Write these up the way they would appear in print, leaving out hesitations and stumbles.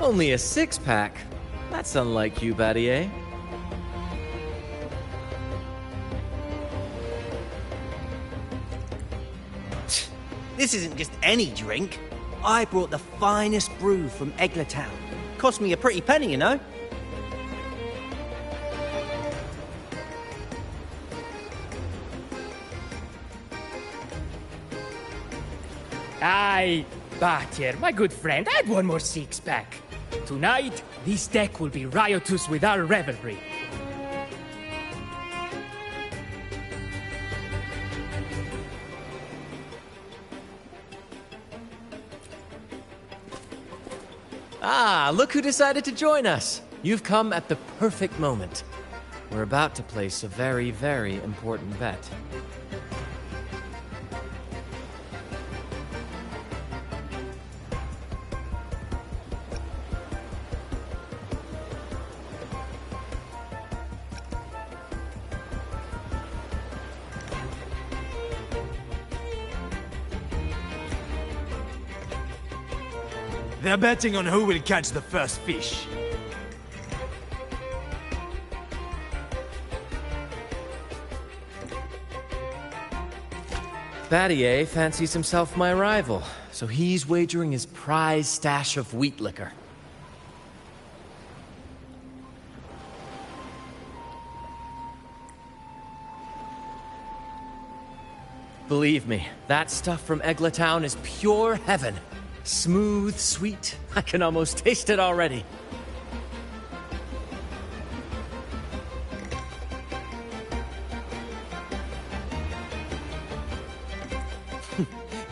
Only a six-pack? That's unlike you, Battier. This isn't just any drink. I brought the finest brew from Segeltag. Cost me a pretty penny, you know. Aye, Battier, my good friend, add one more six-pack. Tonight, this deck will be riotous with our revelry. Ah, look who decided to join us. You've come at the perfect moment. We're about to place a very, very important bet. They're betting on who will catch the first fish. Battier fancies himself my rival, so he's wagering his prize stash of wheat liquor. Believe me, that stuff from Segeltag is pure heaven. Smooth, sweet. I can almost taste it already.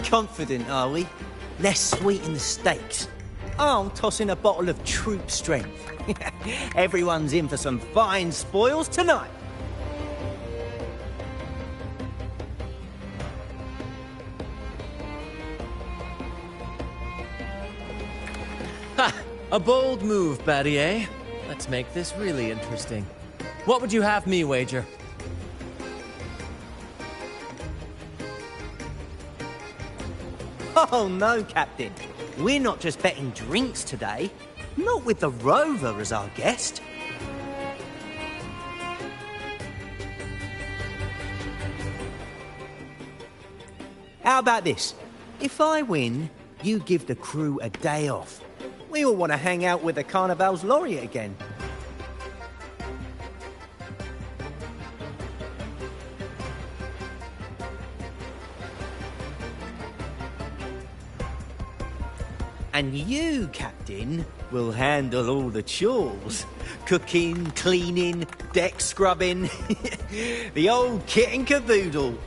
Confident, are we? Less sweet in the steaks. I'll toss in a bottle of troop strength. Everyone's in for some fine spoils tonight. Ha! A bold move, Battier. Let's make this really interesting. What would you have me wager? Oh no, Captain. We're not just betting drinks today. Not with the Rover as our guest. How about this? If I win, you give the crew a day off. We all want to hang out with the Carnival's laureate again. And you, Captain, will handle all the chores. Cooking, cleaning, deck scrubbing. The old kit and caboodle.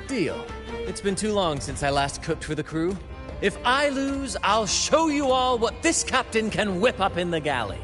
Deal. It's been too long since I last cooked for the crew. If I lose, I'll show you all what this captain can whip up in the galley.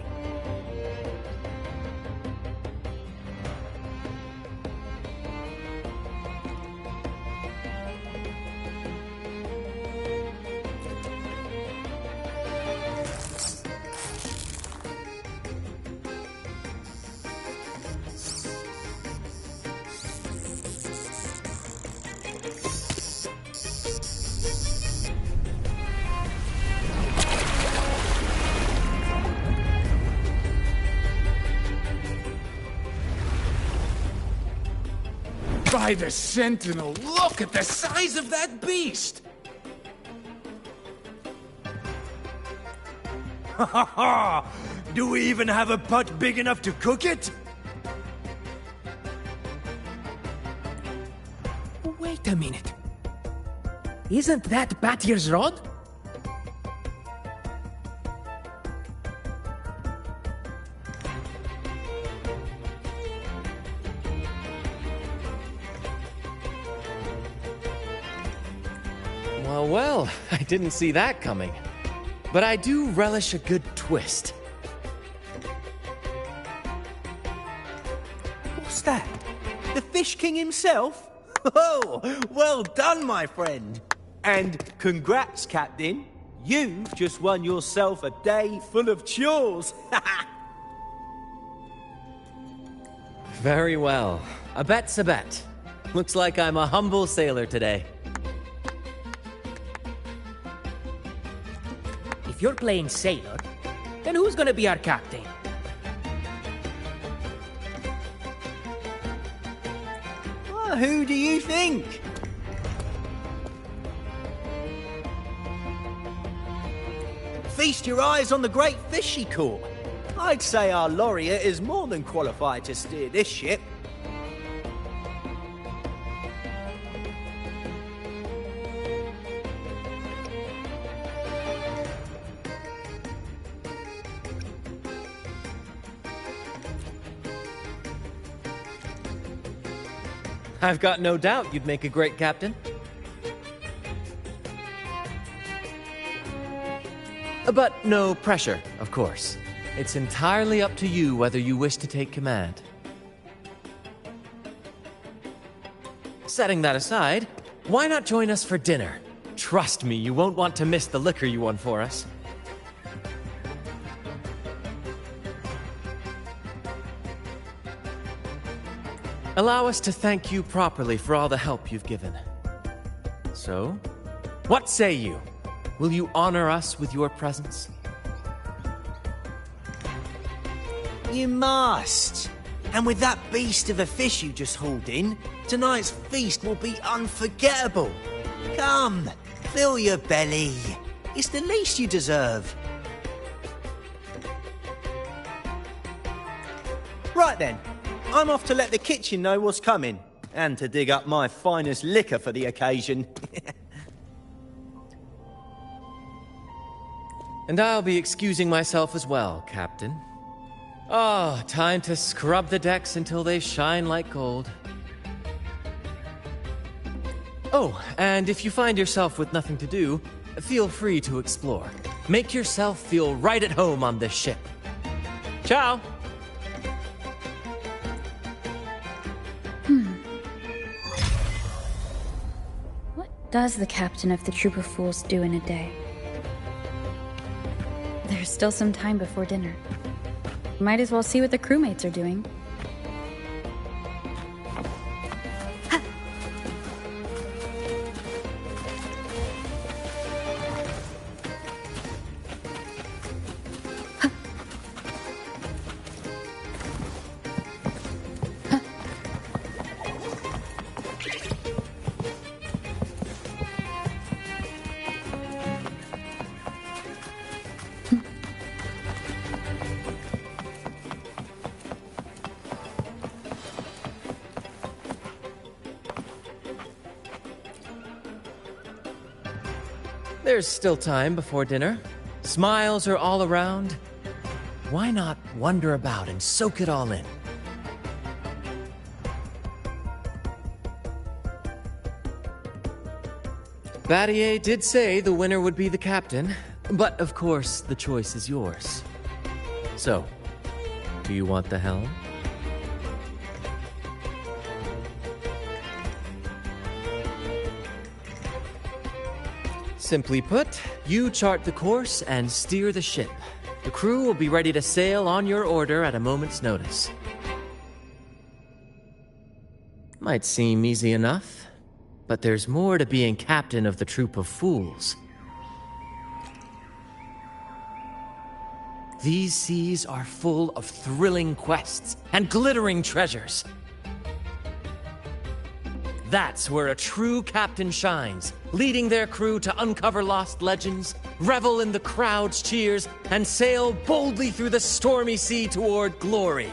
By the Sentinel, look at the size of that beast! Ha ha ha! Do we even have a pot big enough to cook it? Wait a minute. Isn't that Battier's rod? Well, I didn't see that coming. But I do relish a good twist. What's that? The Fish King himself? Oh, well done, my friend. And congrats, Captain. You've just won yourself a day full of chores. Very well. A bet's a bet. Looks like I'm a humble sailor today. If you're playing sailor, then who's gonna be our captain? Well, who do you think? Feast your eyes on the great fish he caught. I'd say our laureate is more than qualified to steer this ship. I've got no doubt you'd make a great captain. But no pressure, of course. It's entirely up to you whether you wish to take command. Setting that aside, why not join us for dinner? Trust me, you won't want to miss the liquor you won for us. Allow us to thank you properly for all the help you've given. So, what say you? Will you honor us with your presence? You must. And with that beast of a fish you just hauled in, tonight's feast will be unforgettable. Come, fill your belly. It's the least you deserve. Right then, I'm off to let the kitchen know what's coming, and to dig up my finest liquor for the occasion. And I'll be excusing myself as well, Captain. Oh, time to scrub the decks until they shine like gold. Oh, and if you find yourself with nothing to do, feel free to explore. Make yourself feel right at home on this ship. Ciao! What does the captain of the Troop of Fools do in a day? There's still some time before dinner. Might as well see what the crewmates are doing. There's still time before dinner. Smiles are all around. Why not wander about and soak it all in? Battier did say the winner would be the captain, but of course the choice is yours. So, do you want the helm? Simply put, you chart the course and steer the ship. The crew will be ready to sail on your order at a moment's notice. Might seem easy enough, but there's more to being captain of the Troop of Fools. These seas are full of thrilling quests and glittering treasures. That's where a true captain shines, leading their crew to uncover lost legends, revel in the crowd's cheers, and sail boldly through the stormy sea toward glory.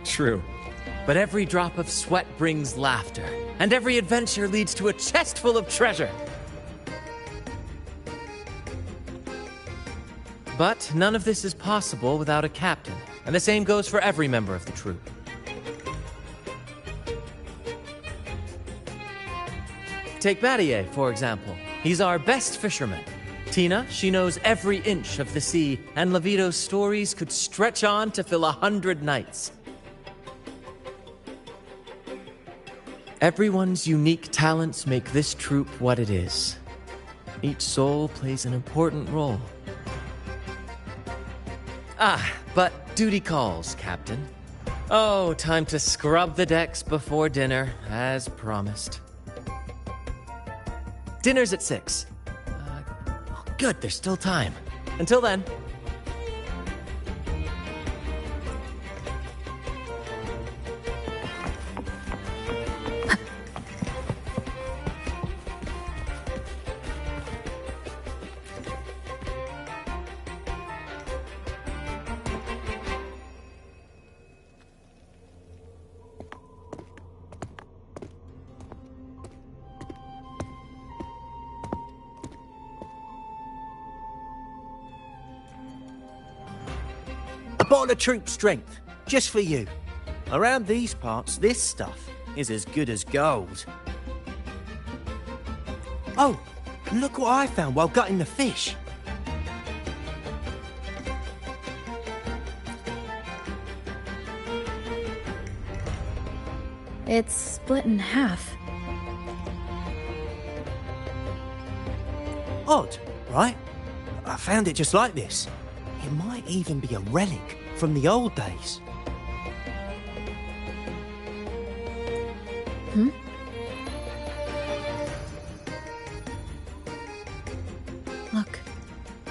True. But every drop of sweat brings laughter, and every adventure leads to a chest full of treasure. But none of this is possible without a captain, and the same goes for every member of the troop. Take Battier, for example. He's our best fisherman. Tina, she knows every inch of the sea, and Levito's stories could stretch on to fill 100 nights. Everyone's unique talents make this troop what it is. Each soul plays an important role. Ah, but duty calls, Captain. Oh, time to scrub the decks before dinner, as promised. Dinner's at 6. Good, there's still time. Until then. A bottle of troop strength, just for you. Around these parts, this stuff is as good as gold. Oh, look what I found while gutting the fish. It's split in half. Odd, right? I found it just like this. It might even be a relic from the old days. Look,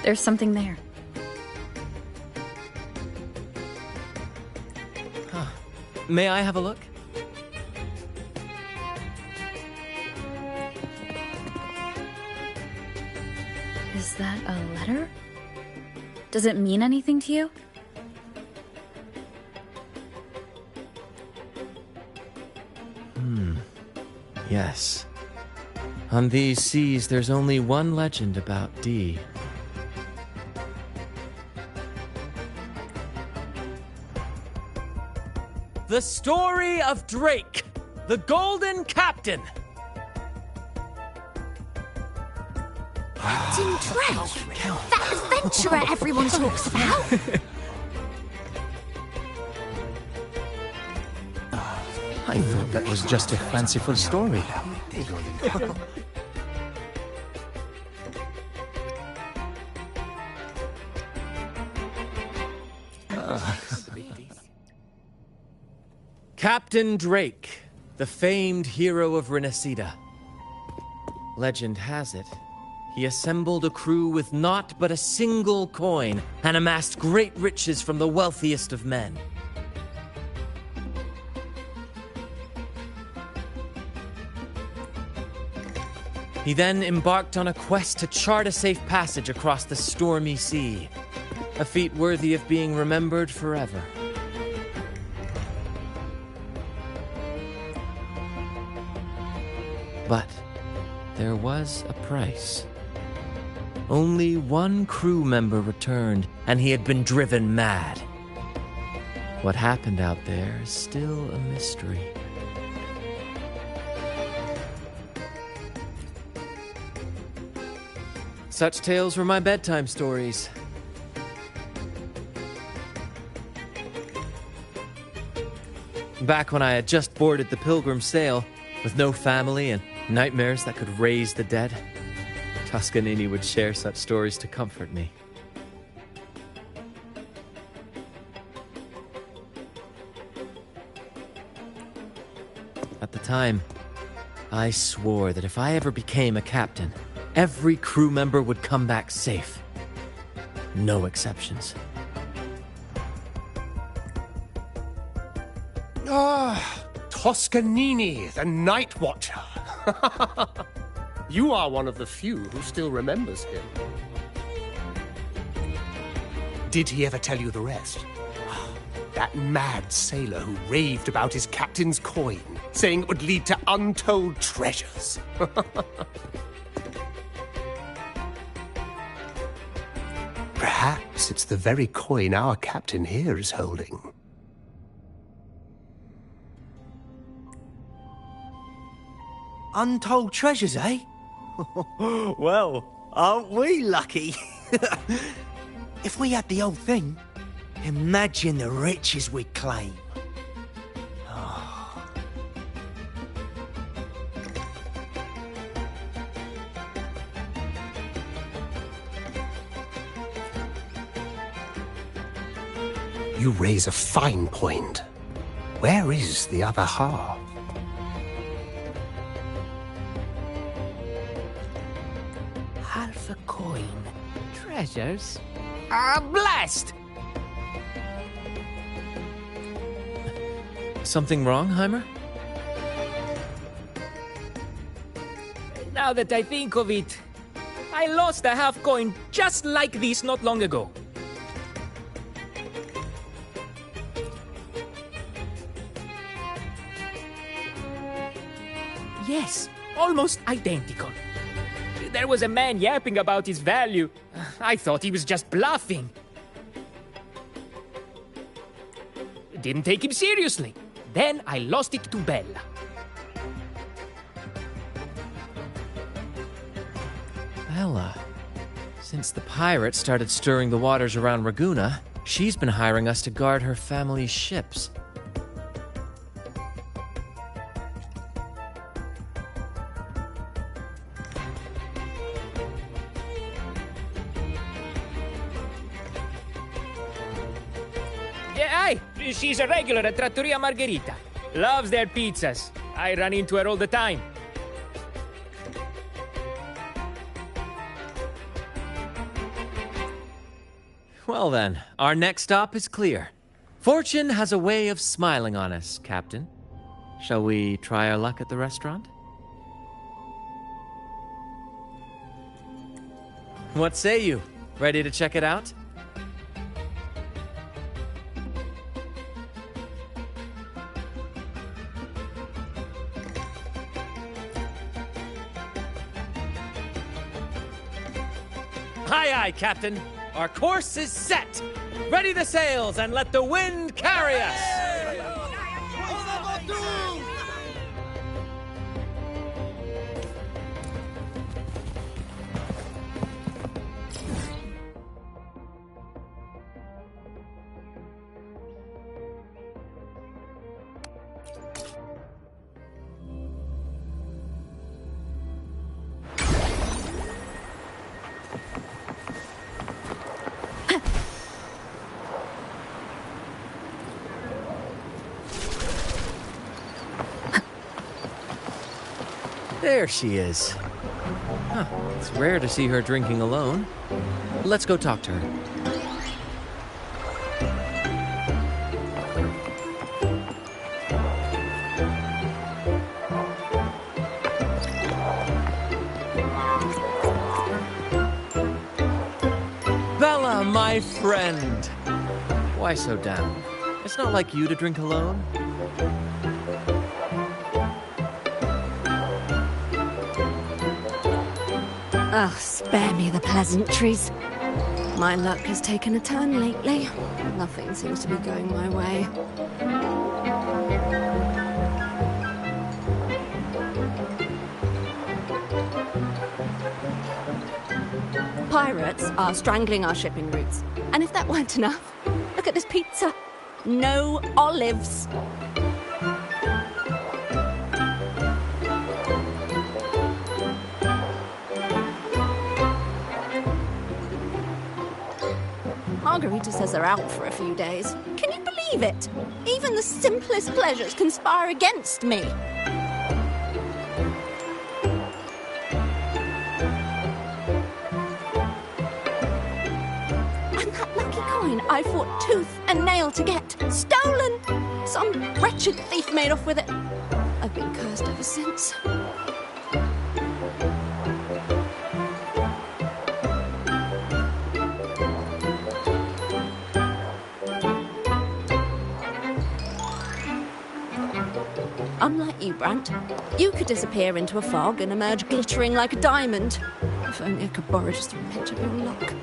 there's something there. May I have a look? Is that a letter? Does it mean anything to you? Yes. On these seas, there's only one legend about Dee. The story of Drake, the Golden Captain. Captain Drake? That adventurer everyone talks about? I thought that was just a fanciful story. Captain Drake, the famed hero of Renacida. Legend has it, he assembled a crew with naught but a single coin and amassed great riches from the wealthiest of men. He then embarked on a quest to chart a safe passage across the stormy sea, a feat worthy of being remembered forever. But there was a price. Only one crew member returned, and he had been driven mad. What happened out there is still a mystery. Such tales were my bedtime stories. Back when I had just boarded the Pilgrim sail, with no family and nightmares that could raise the dead, Toscanini would share such stories to comfort me. At the time, I swore that if I ever became a captain, every crew member would come back safe. No exceptions. Toscanini, the Night Watcher. You are one of the few who still remembers him. Did he ever tell you the rest? That mad sailor who raved about his captain's coin, saying it would lead to untold treasures. Perhaps it's the very coin our captain here is holding. Untold treasures, eh? Well, aren't we lucky? If we had the whole thing, imagine the riches we'd claim. You raise a fine point. Where is the other half? Half a coin. Treasures? Ah, blast! Something wrong, Heimer? Now that I think of it, I lost a half coin just like this not long ago. Yes, almost identical. There was a man yapping about his value. I thought he was just bluffing. Didn't take him seriously. Then I lost it to Bella. Bella. Since the pirates started stirring the waters around Raguna, she's been hiring us to guard her family's ships. She's a regular at Trattoria Margherita. Loves their pizzas. I run into her all the time. Well then, our next stop is clear. Fortune has a way of smiling on us, Captain. Shall we try our luck at the restaurant? What say you? Ready to check it out? Aye, aye, Captain. Our course is set. Ready the sails and let the wind carry us. There she is. Huh, it's rare to see her drinking alone. Let's go talk to her. Bella, my friend! Why so down? It's not like you to drink alone. Oh, spare me the pleasantries. My luck has taken a turn lately. Nothing seems to be going my way. Pirates are strangling our shipping routes. And if that weren't enough, look at this pizza. No olives. Margarita says they're out for a few days. Can you believe it? Even the simplest pleasures conspire against me. And that lucky coin I fought tooth and nail to get. Stolen! Some wretched thief made off with it. I've been cursed ever since. Unlike you, Brant, you could disappear into a fog and emerge glittering like a diamond. If only I could borrow just a pinch of your luck.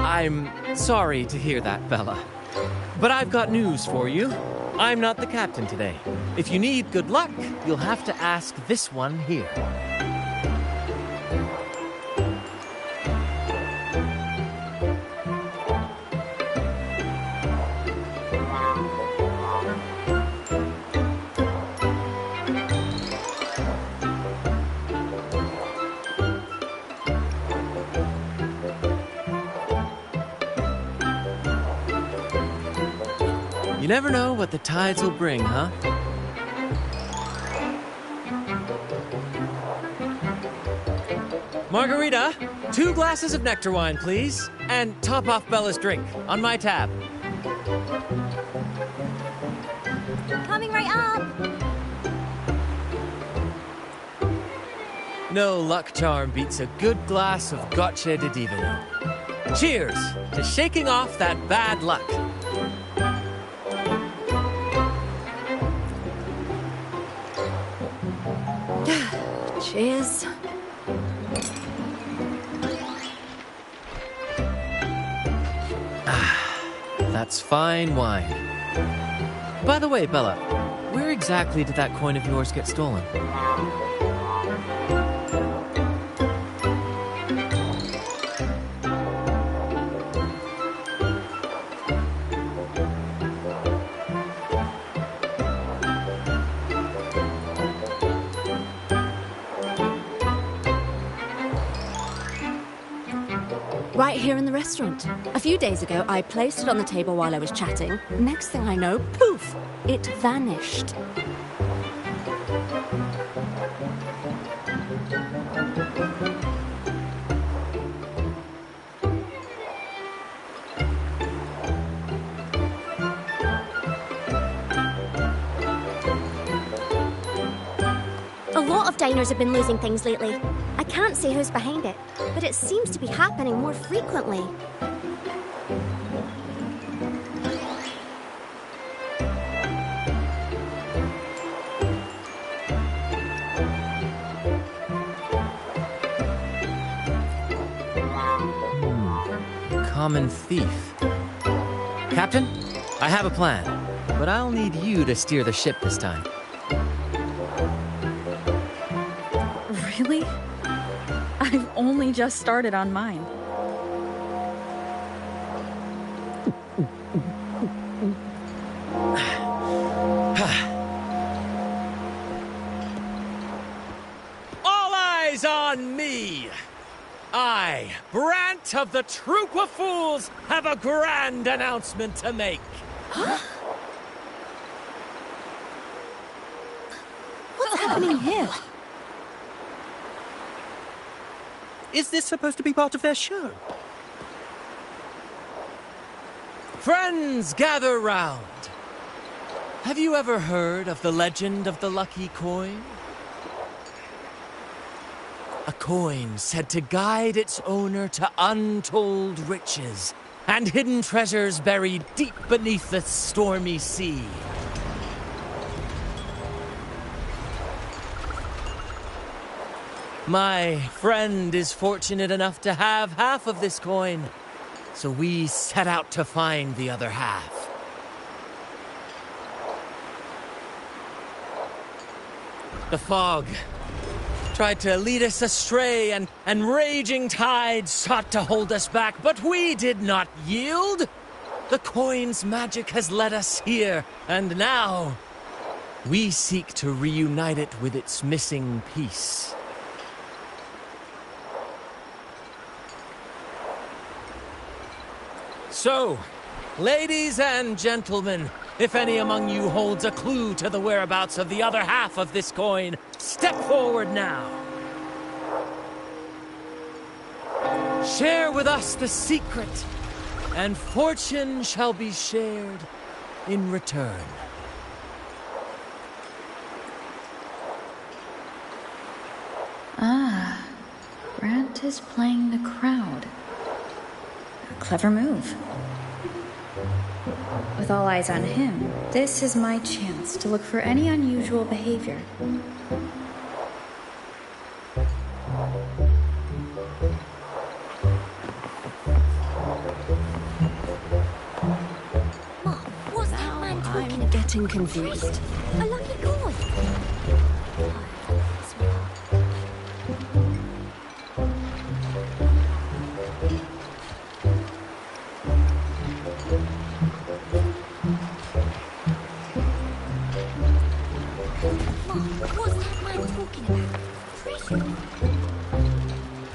I'm sorry to hear that, Bella. But I've got news for you. I'm not the captain today. If you need good luck, you'll have to ask this one here. You never know what the tides will bring, huh? Margarita, 2 glasses of nectar wine, please. And top off Bella's drink on my tab. Coming right up! No luck charm beats a good glass of Gotcha de Divino. Cheers to shaking off that bad luck. Cheers. That's fine wine. By the way, Bella, where exactly did that coin of yours get stolen? Right here in the restaurant. A few days ago, I placed it on the table while I was chatting. Next thing I know, poof, it vanished. A lot of diners have been losing things lately. I can't say who's behind it, but it seems to be happening more frequently. Common thief. Captain, I have a plan, but I'll need you to steer the ship this time. Really? I've only just started on mine. All eyes on me! I, Brant of the Troop of Fools, have a grand announcement to make. What's happening here? Is this supposed to be part of their show? Friends, gather round. Have you ever heard of the legend of the lucky coin? A coin said to guide its owner to untold riches and hidden treasures buried deep beneath the stormy sea. My friend is fortunate enough to have half of this coin, so we set out to find the other half. The fog tried to lead us astray, and raging tides sought to hold us back, but we did not yield. The coin's magic has led us here, and now we seek to reunite it with its missing piece. So, ladies and gentlemen, if any among you holds a clue to the whereabouts of the other half of this coin, step forward now. Share with us the secret, and fortune shall be shared in return. Ah, Brant. Margarita's playing the crowd. A clever move. With all eyes on him, this is my chance to look for any unusual behavior. I'm getting confused. A lucky boy. What's that man talking about? Treasure?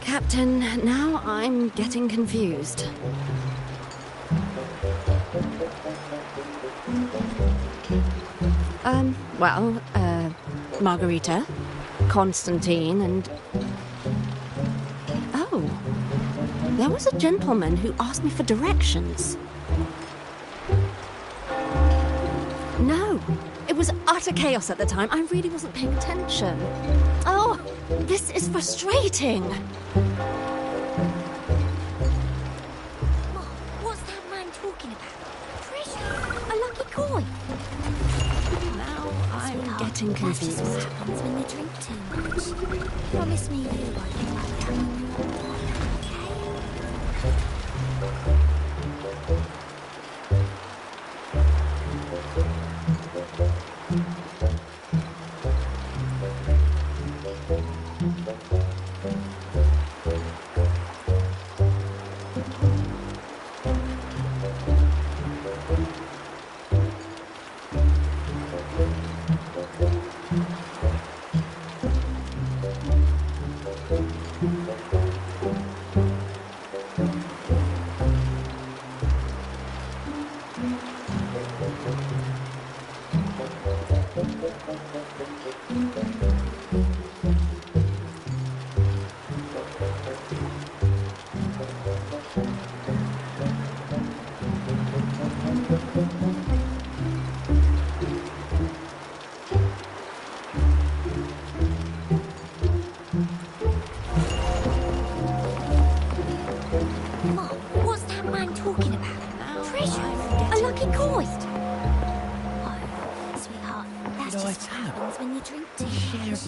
Captain, now I'm getting confused. Margarita, Constantine, and... Oh, there was a gentleman who asked me for directions. No, it was utter chaos at the time. I really wasn't paying attention. Oh, this is frustrating. Mom, what's that man talking about? Treasure? A lucky coin? I'm getting confused. That's just what happens when you drink too much. Promise me you won't be like that.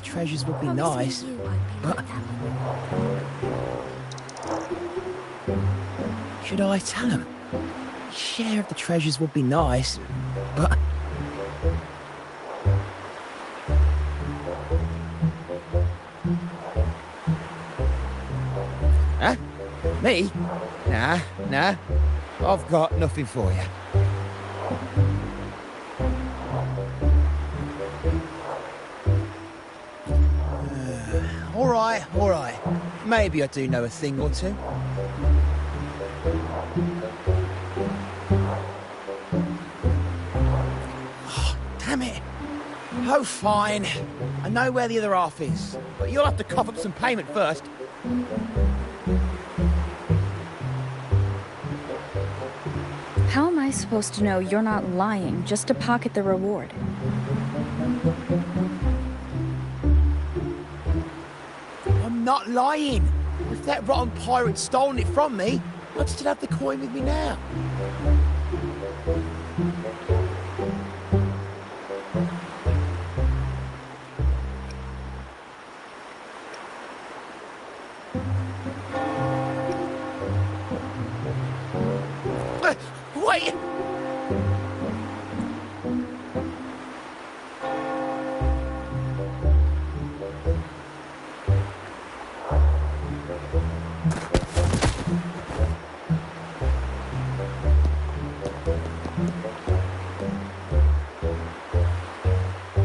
Treasures would be nice, but... Should I tell him? Share of the treasures would be nice, but... Huh? Me? Nah. I've got nothing for you. All right. Maybe I do know a thing or two. Oh, damn it. Oh, fine. I know where the other half is, but you'll have to cough up some payment first. How am I supposed to know you're not lying just to pocket the reward? Not lying. If that rotten pirate'd stolen it from me, I'd still have the coin with me now. Wait!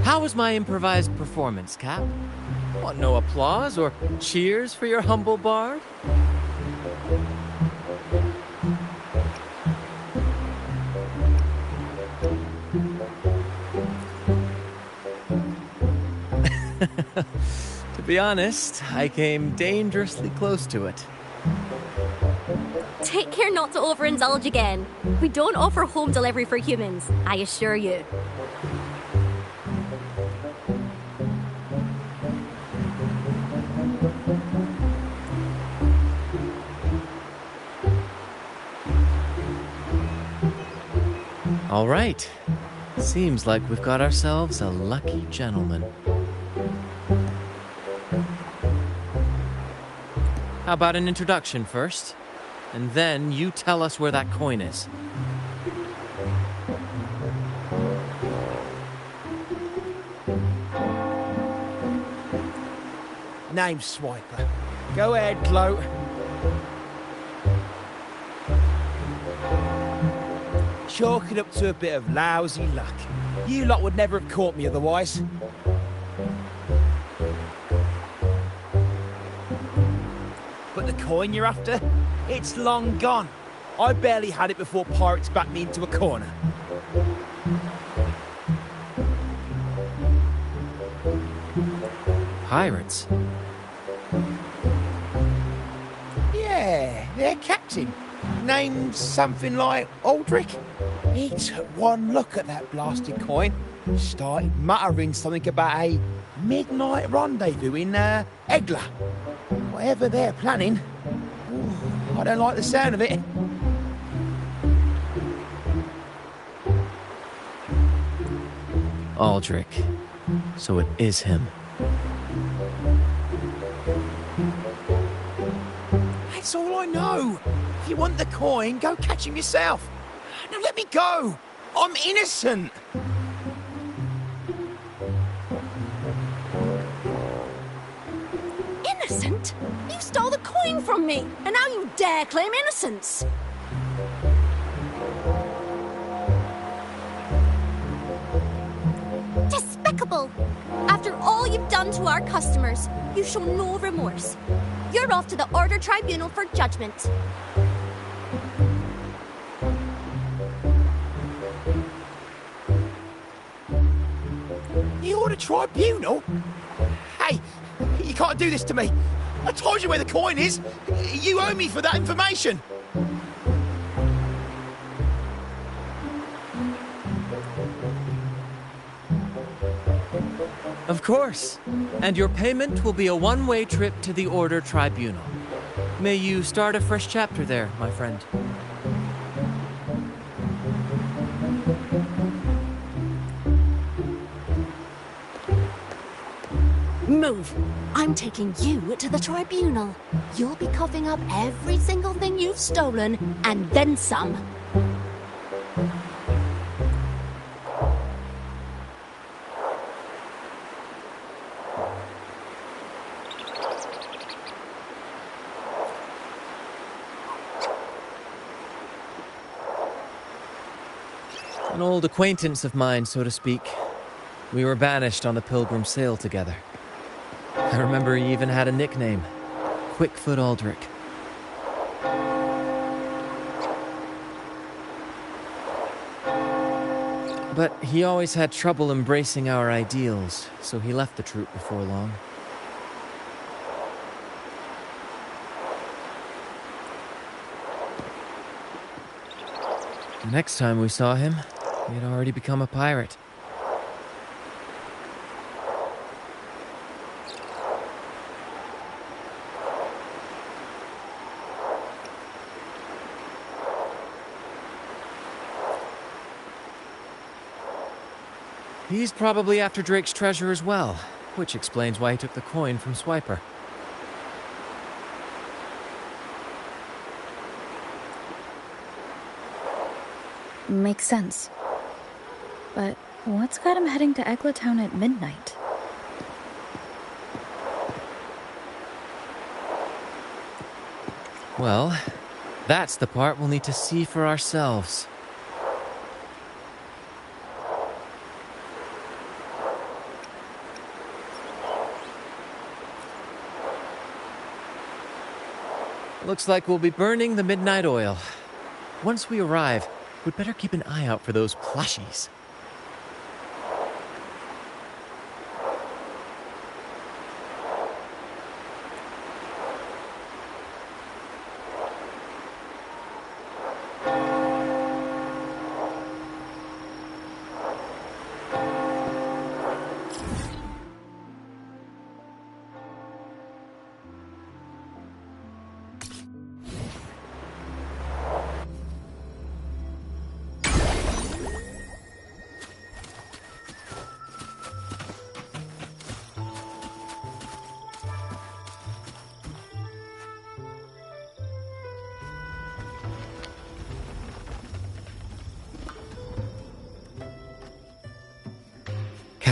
How was my improvised performance, Cap? Want no applause or cheers for your humble bard? To be honest, I came dangerously close to it. Take care not to overindulge again. We don't offer home delivery for humans, I assure you. All right. Seems like we've got ourselves a lucky gentleman. How about an introduction first? And then you tell us where that coin is. Name's Swiper. Go ahead, gloat. Chalk it up to a bit of lousy luck. You lot would never have caught me otherwise. But the coin you're after? It's long gone. I barely had it before pirates backed me into a corner. Pirates? Yeah, their captain. Named something like Aldrich. He took one look at that blasted coin, started muttering something about a midnight rendezvous in Egla. Whatever they're planning. Ooh, I don't like the sound of it. Aldrich. So it is him. That's all I know. If you want the coin, go catch him yourself. Now let me go. I'm innocent. Innocent? You stole the coin from me, and now you dare claim innocence. Despicable! After all you've done to our customers, you show no remorse. You're off to the Order Tribunal for judgment. The Order Tribunal? Hey, you can't do this to me. I told you where the coin is. You owe me for that information. Of course. And your payment will be a one-way trip to the Order Tribunal. May you start a fresh chapter there, my friend. Move! I'm taking you to the tribunal. You'll be coughing up every single thing you've stolen, and then some. An old acquaintance of mine, so to speak. We were banished on the Pilgrim sail together. I remember he even had a nickname, Quickfoot Aldrich. But he always had trouble embracing our ideals, so he left the troop before long. The next time we saw him, he had already become a pirate. He's probably after Drake's treasure as well, which explains why he took the coin from Swiper. Makes sense. But what's got him heading to Eglatown at midnight? Well, that's the part we'll need to see for ourselves. Looks like we'll be burning the midnight oil. Once we arrive, we'd better keep an eye out for those plushies.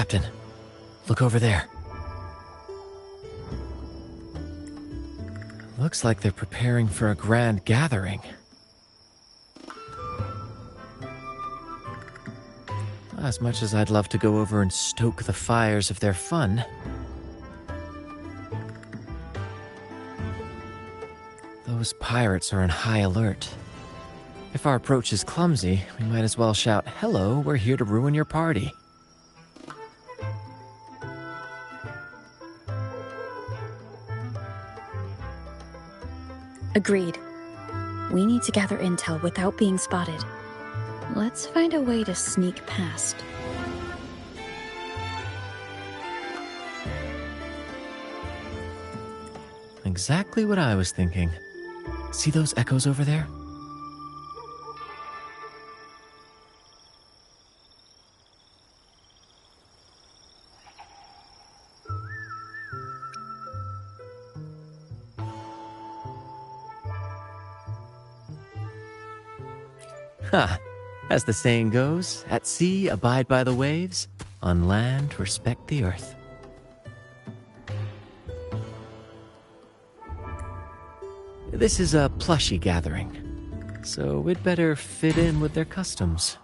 Captain. Look over there. Looks like they're preparing for a grand gathering. As much as I'd love to go over and stoke the fires of their fun, those pirates are on high alert. If our approach is clumsy, we might as well shout, "Hello, we're here to ruin your party." Agreed. We need to gather intel without being spotted. Let's find a way to sneak past. Exactly what I was thinking. See those echoes over there? Ha! As the saying goes, at sea abide by the waves, on land respect the earth. This is a plushy gathering, so we'd better fit in with their customs.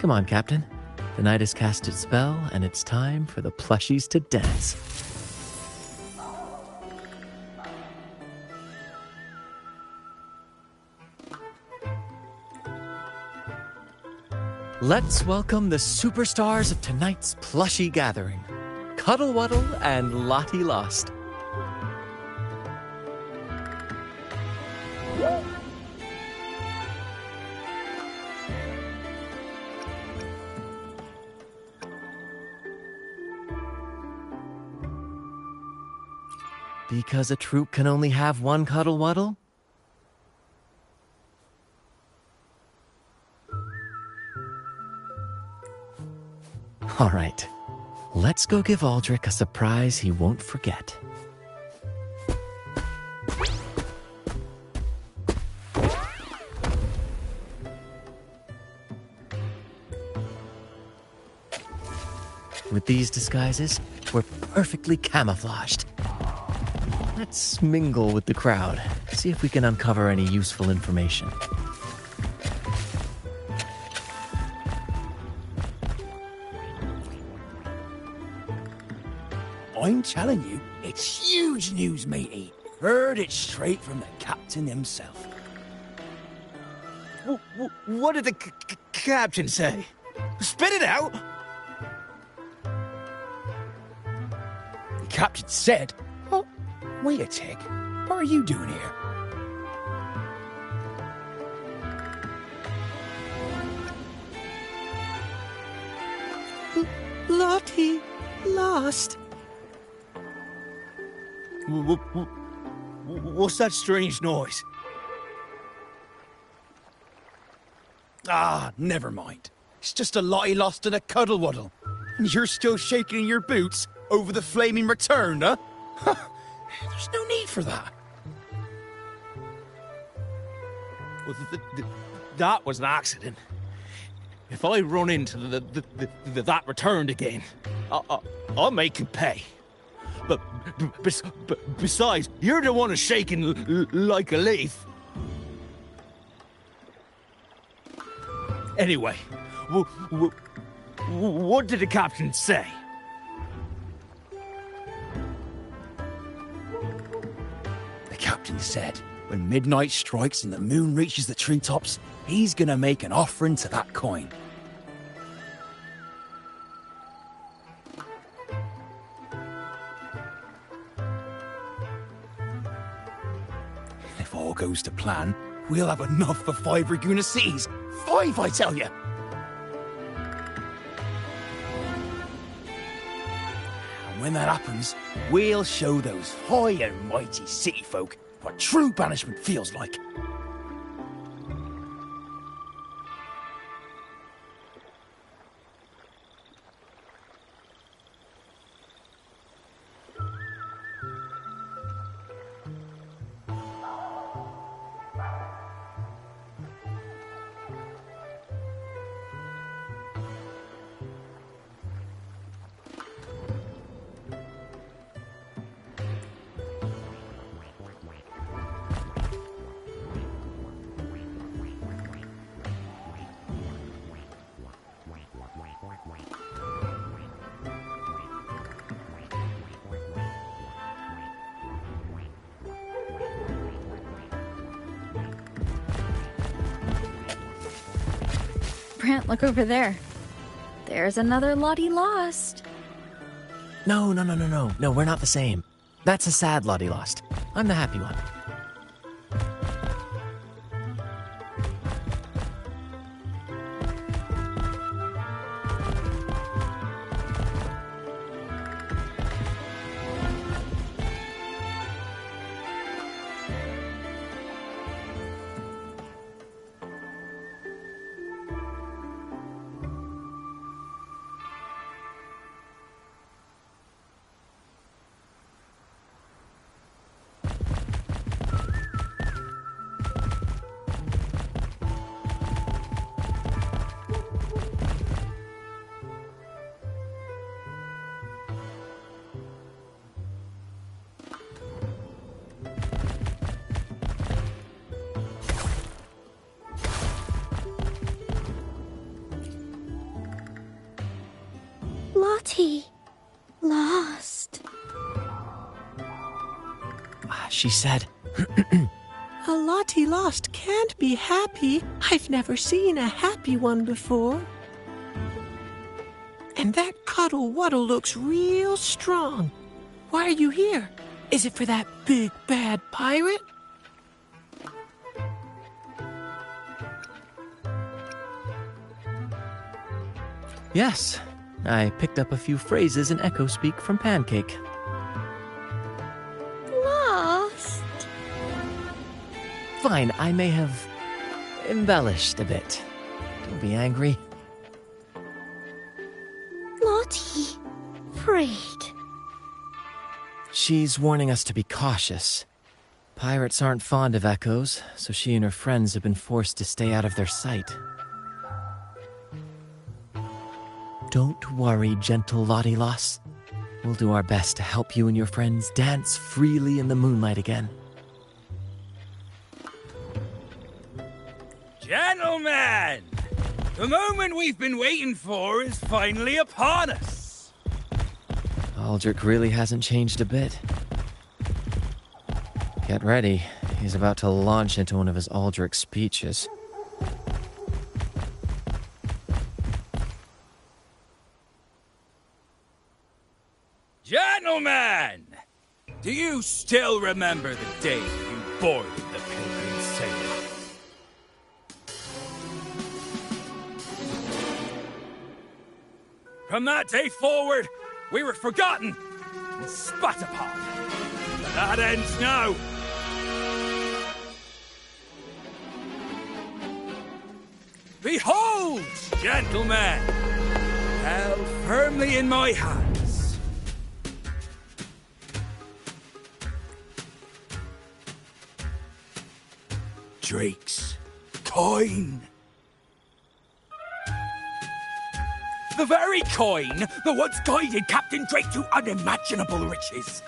Come on, Captain. The night has cast its spell, and it's time for the plushies to dance. Let's welcome the superstars of tonight's plushie gathering, Cuddle Wuddle and Lottie Lost. Because a troop can only have one Cuddle Wuddle? All right, let's go give Aldrich a surprise he won't forget. With these disguises, we're perfectly camouflaged. Let's mingle with the crowd, see if we can uncover any useful information. I'm telling you, it's huge news, matey. Heard it straight from the captain himself. What did the captain say? Spit it out! The captain said... Oh, wait a tick. What are you doing here? Lottie Lost. What's that strange noise? Ah, never mind. It's just a Lottie Lost and a Cuddle Wuddle. And you're still shaking in your boots over the flaming return, huh? There's no need for that. Well, that was an accident. If I run into that returned again, I'll make you pay. But besides, you're the one who's shaking like a leaf. Anyway, what did the captain say? The captain said when midnight strikes and the moon reaches the treetops, he's gonna make an offering to that coin. If all goes to plan, we'll have enough for 5 Raguna cities. 5, I tell you! And when that happens, we'll show those high and mighty city folk what true banishment feels like. Brant, look over there. There's another Lottie lost. No, we're not the same. That's a sad Lottie lost. I'm the happy one. Lottie. Lost. She said... A Lottie lost can't be happy. I've never seen a happy one before. And that cuddle-waddle looks real strong. Why are you here? Is it for that big, bad pirate? Yes, I picked up a few phrases in Echo Speak from Pancake. Lost. Fine, I may have embellished a bit. Don't be angry. Lottie. Afraid. She's warning us to be cautious. Pirates aren't fond of echoes, so she and her friends have been forced to stay out of their sight. Don't worry, gentle Lottie Loss. We'll do our best to help you and your friends dance freely in the moonlight again. Gentlemen! The moment we've been waiting for is finally upon us. Aldrich really hasn't changed a bit. Get ready. He's about to launch into one of his Aldrich speeches. Gentlemen! Do you still remember the day you boarded the Pilgrim Sailor? From that day forward, we were forgotten and spat upon. But that ends now. Behold, gentlemen, held firmly in my hands. Drake's coin. The very coin that once guided Captain Drake to unimaginable riches.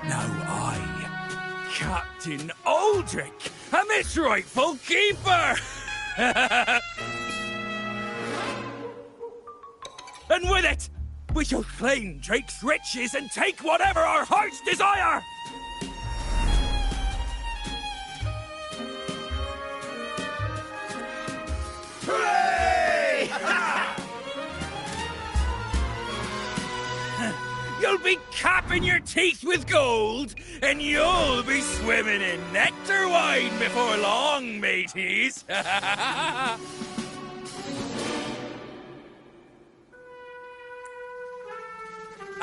Now I, Captain Aldrich, am its rightful keeper! And with it, we shall claim Drake's riches and take whatever our hearts desire! Hooray! You'll be capping your teeth with gold, and you'll be swimming in nectar wine before long, mateys!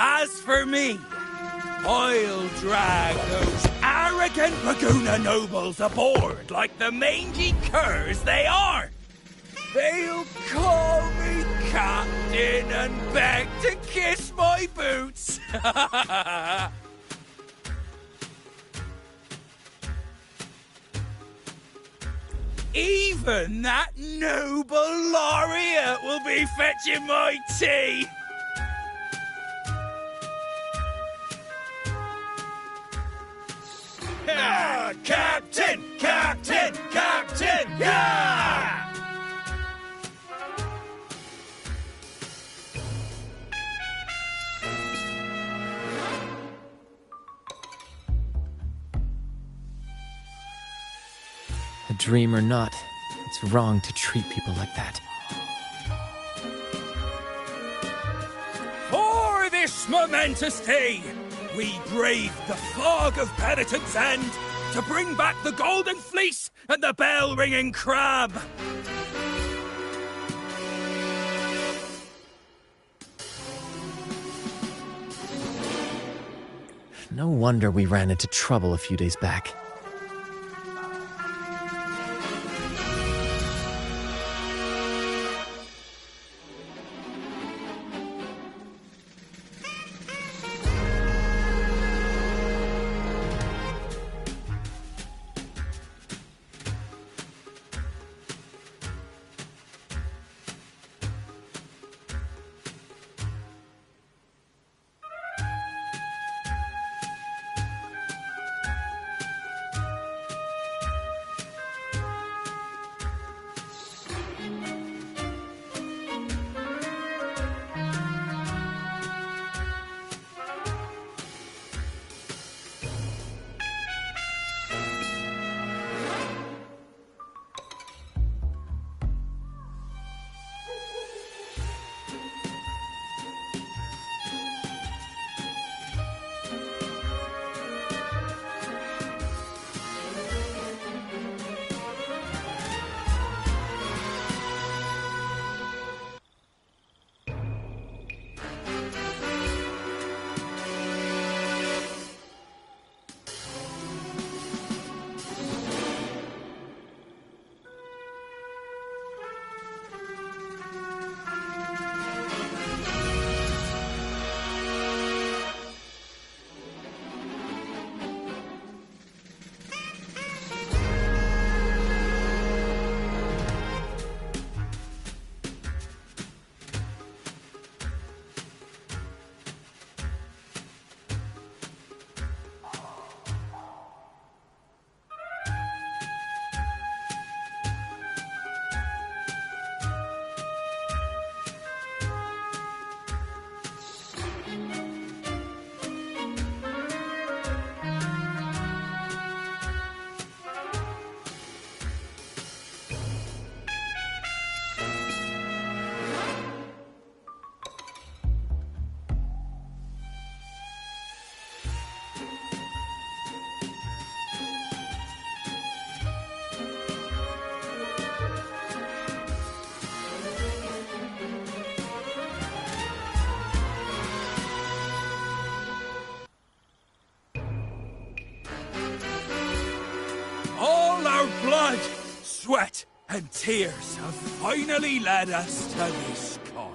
As for me, I'll drag those arrogant Laguna nobles aboard like the mangy curs they are. They'll call me captain and beg to kiss my boots. Even that noble laureate will be fetching my tea. Ah, Captain! Captain! Captain! Yeah! A dream or not, it's wrong to treat people like that. For this momentous day, we braved the fog of penitence end to bring back the golden fleece and the bell-ringing crab. No wonder we ran into trouble a few days back. Blood, sweat, and tears have finally led us to this coin.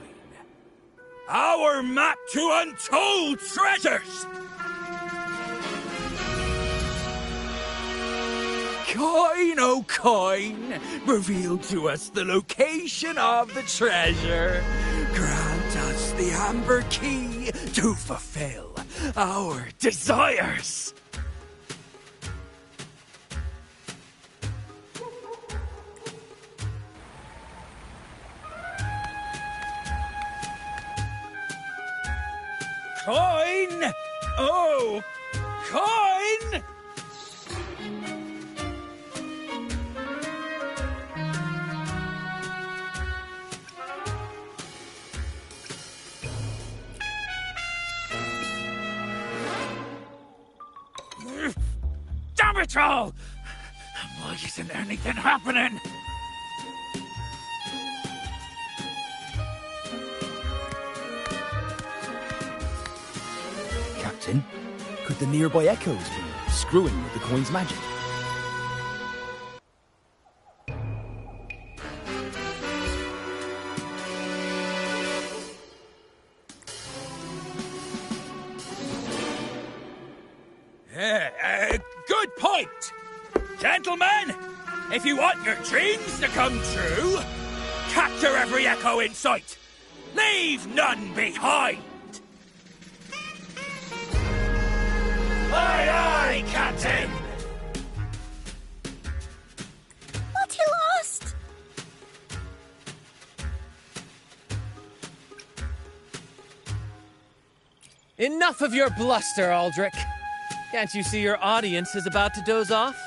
Our map to untold treasures! Coin, oh coin, reveal to us the location of the treasure. Grant us the amber key to fulfill our desires. Coin! Oh, coin! Damn it all! Why isn't anything happening? Captain, could the nearby echoes be screwing with the coin's magic? Good point! Gentlemen, if you want your dreams to come true, capture every echo in sight. Leave none behind! Aye, aye, Captain! But he lost! Enough of your bluster, Aldrich. Can't you see your audience is about to doze off?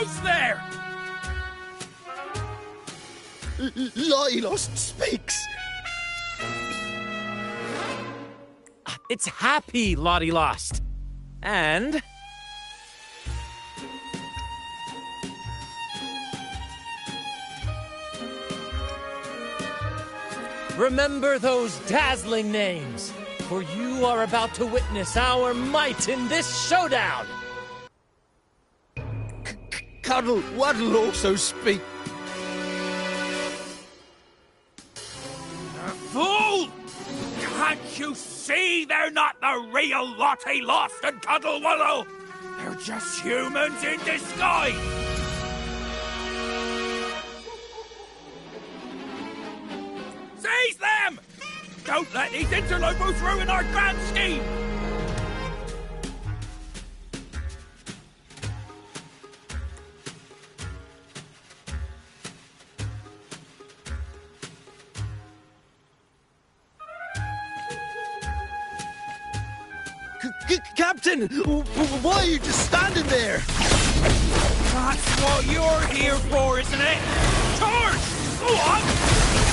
Who's there? Lottie Lost speaks. It's happy, Lottie Lost. And... remember those dazzling names, for you are about to witness our might in this showdown! Cuddle Waddle also speak. Fool! Can't you see they're not the real Lottie Lost and Cuddle Waddle? They're just humans in disguise! Seize them! Don't let these interlopers ruin our grand scheme! Captain, why are you just standing there? That's what you're here for, isn't it? Charge! Go on!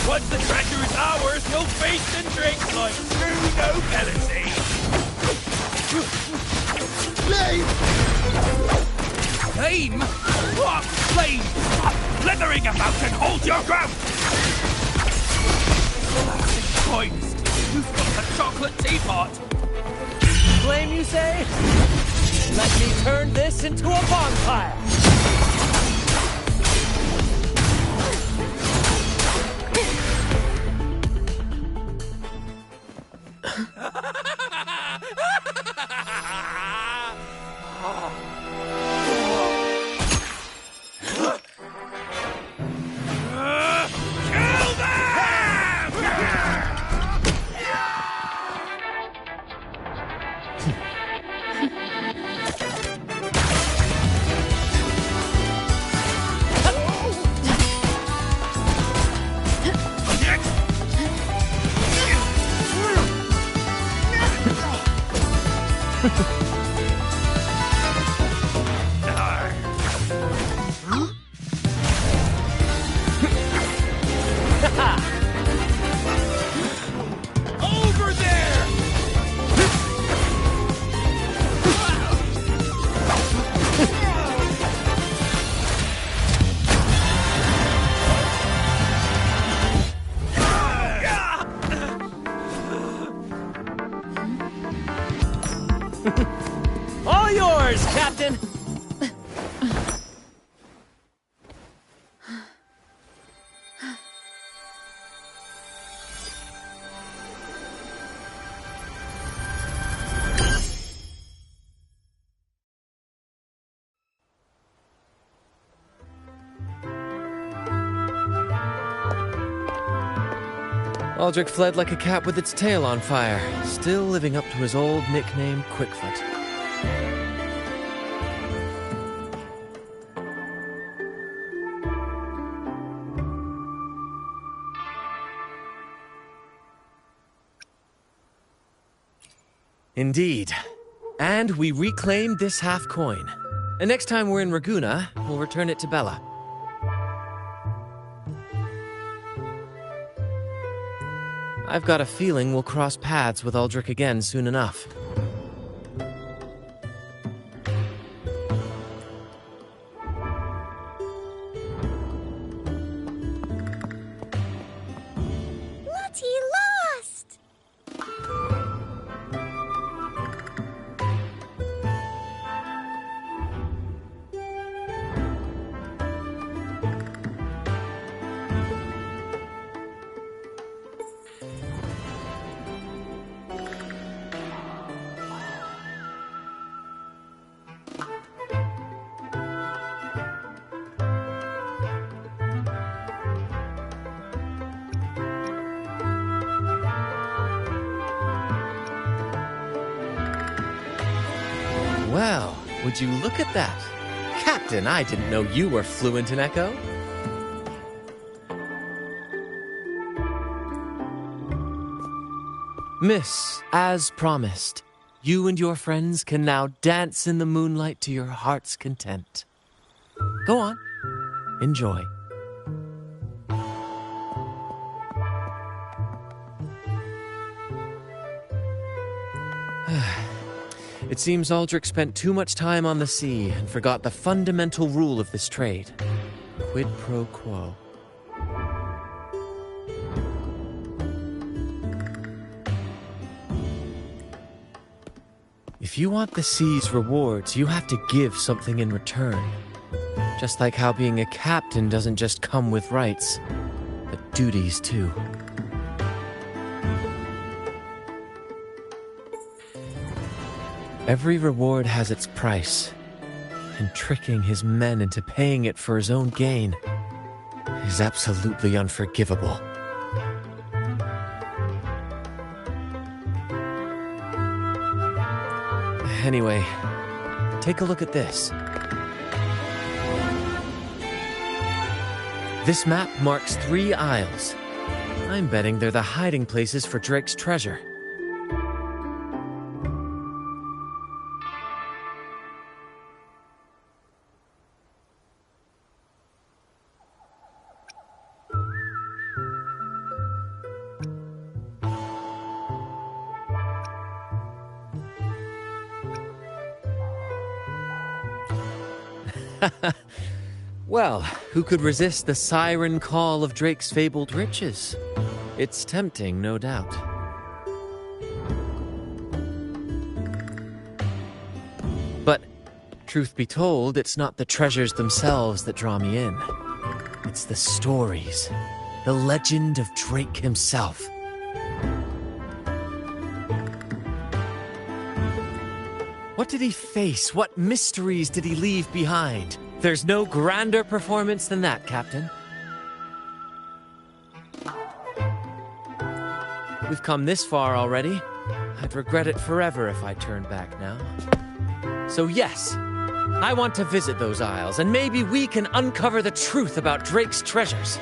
Once the treasure's ours, we'll feast and drink like true nobility. Flame! Flame? What flame? Stop blithering about and hold your ground! Christ, who's got the chocolate teapot? Flame, you say? Let me turn this into a bonfire! Over there! All yours, Captain! Aldrich fled like a cat with its tail on fire, still living up to his old nickname, Quickfoot. Indeed. And we reclaimed this half coin. And next time we're in Raguna, we'll return it to Bella. I've got a feeling we'll cross paths with Aldrich again soon enough. Lottie Lost! Well, would you look at that? Captain, I didn't know you were fluent in Echo. Miss, as promised, you and your friends can now dance in the moonlight to your heart's content. Go on. Enjoy. It seems Aldrich spent too much time on the sea and forgot the fundamental rule of this trade. Quid pro quo. If you want the sea's rewards, you have to give something in return. Just like how being a captain doesn't just come with rights, but duties too. Every reward has its price, and tricking his men into paying it for his own gain is absolutely unforgivable. Anyway, take a look at this. This map marks 3 isles. I'm betting they're the hiding places for Drake's treasure. Well, who could resist the siren call of Drake's fabled riches? It's tempting, no doubt. But, truth be told, it's not the treasures themselves that draw me in. It's the stories, the legend of Drake himself. What did he face? What mysteries did he leave behind? There's no grander performance than that, Captain. We've come this far already. I'd regret it forever if I turned back now. So yes, I want to visit those isles, and maybe we can uncover the truth about Drake's treasures.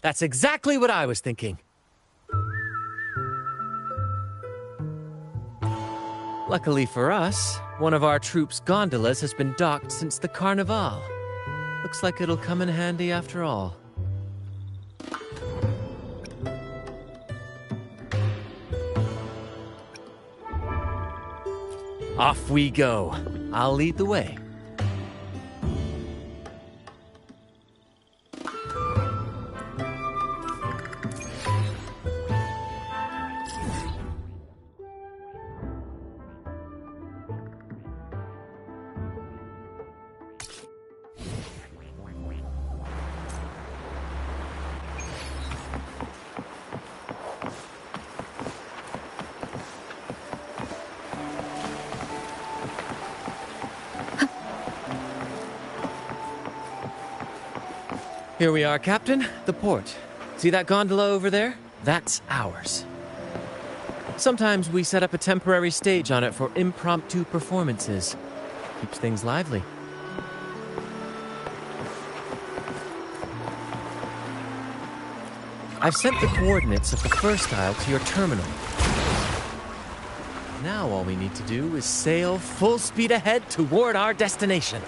That's exactly what I was thinking. Luckily for us, one of our troops' gondolas has been docked since the Carnival. Looks like it'll come in handy after all. Off we go. I'll lead the way. Here we are, Captain. The port. See that gondola over there? That's ours. Sometimes we set up a temporary stage on it for impromptu performances. Keeps things lively. I've sent the coordinates of the first isle to your terminal. Now all we need to do is sail full speed ahead toward our destination.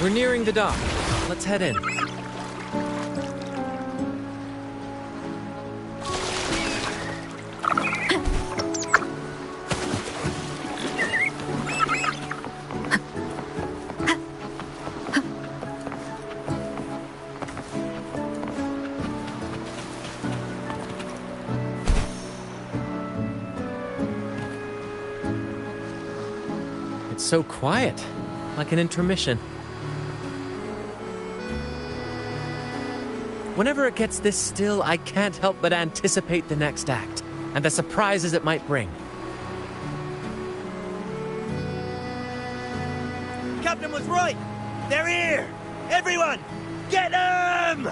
We're nearing the dock. Let's head in. It's so quiet, like an intermission. Whenever it gets this still, I can't help but anticipate the next act, and the surprises it might bring. Captain was right! They're here! Everyone, get them!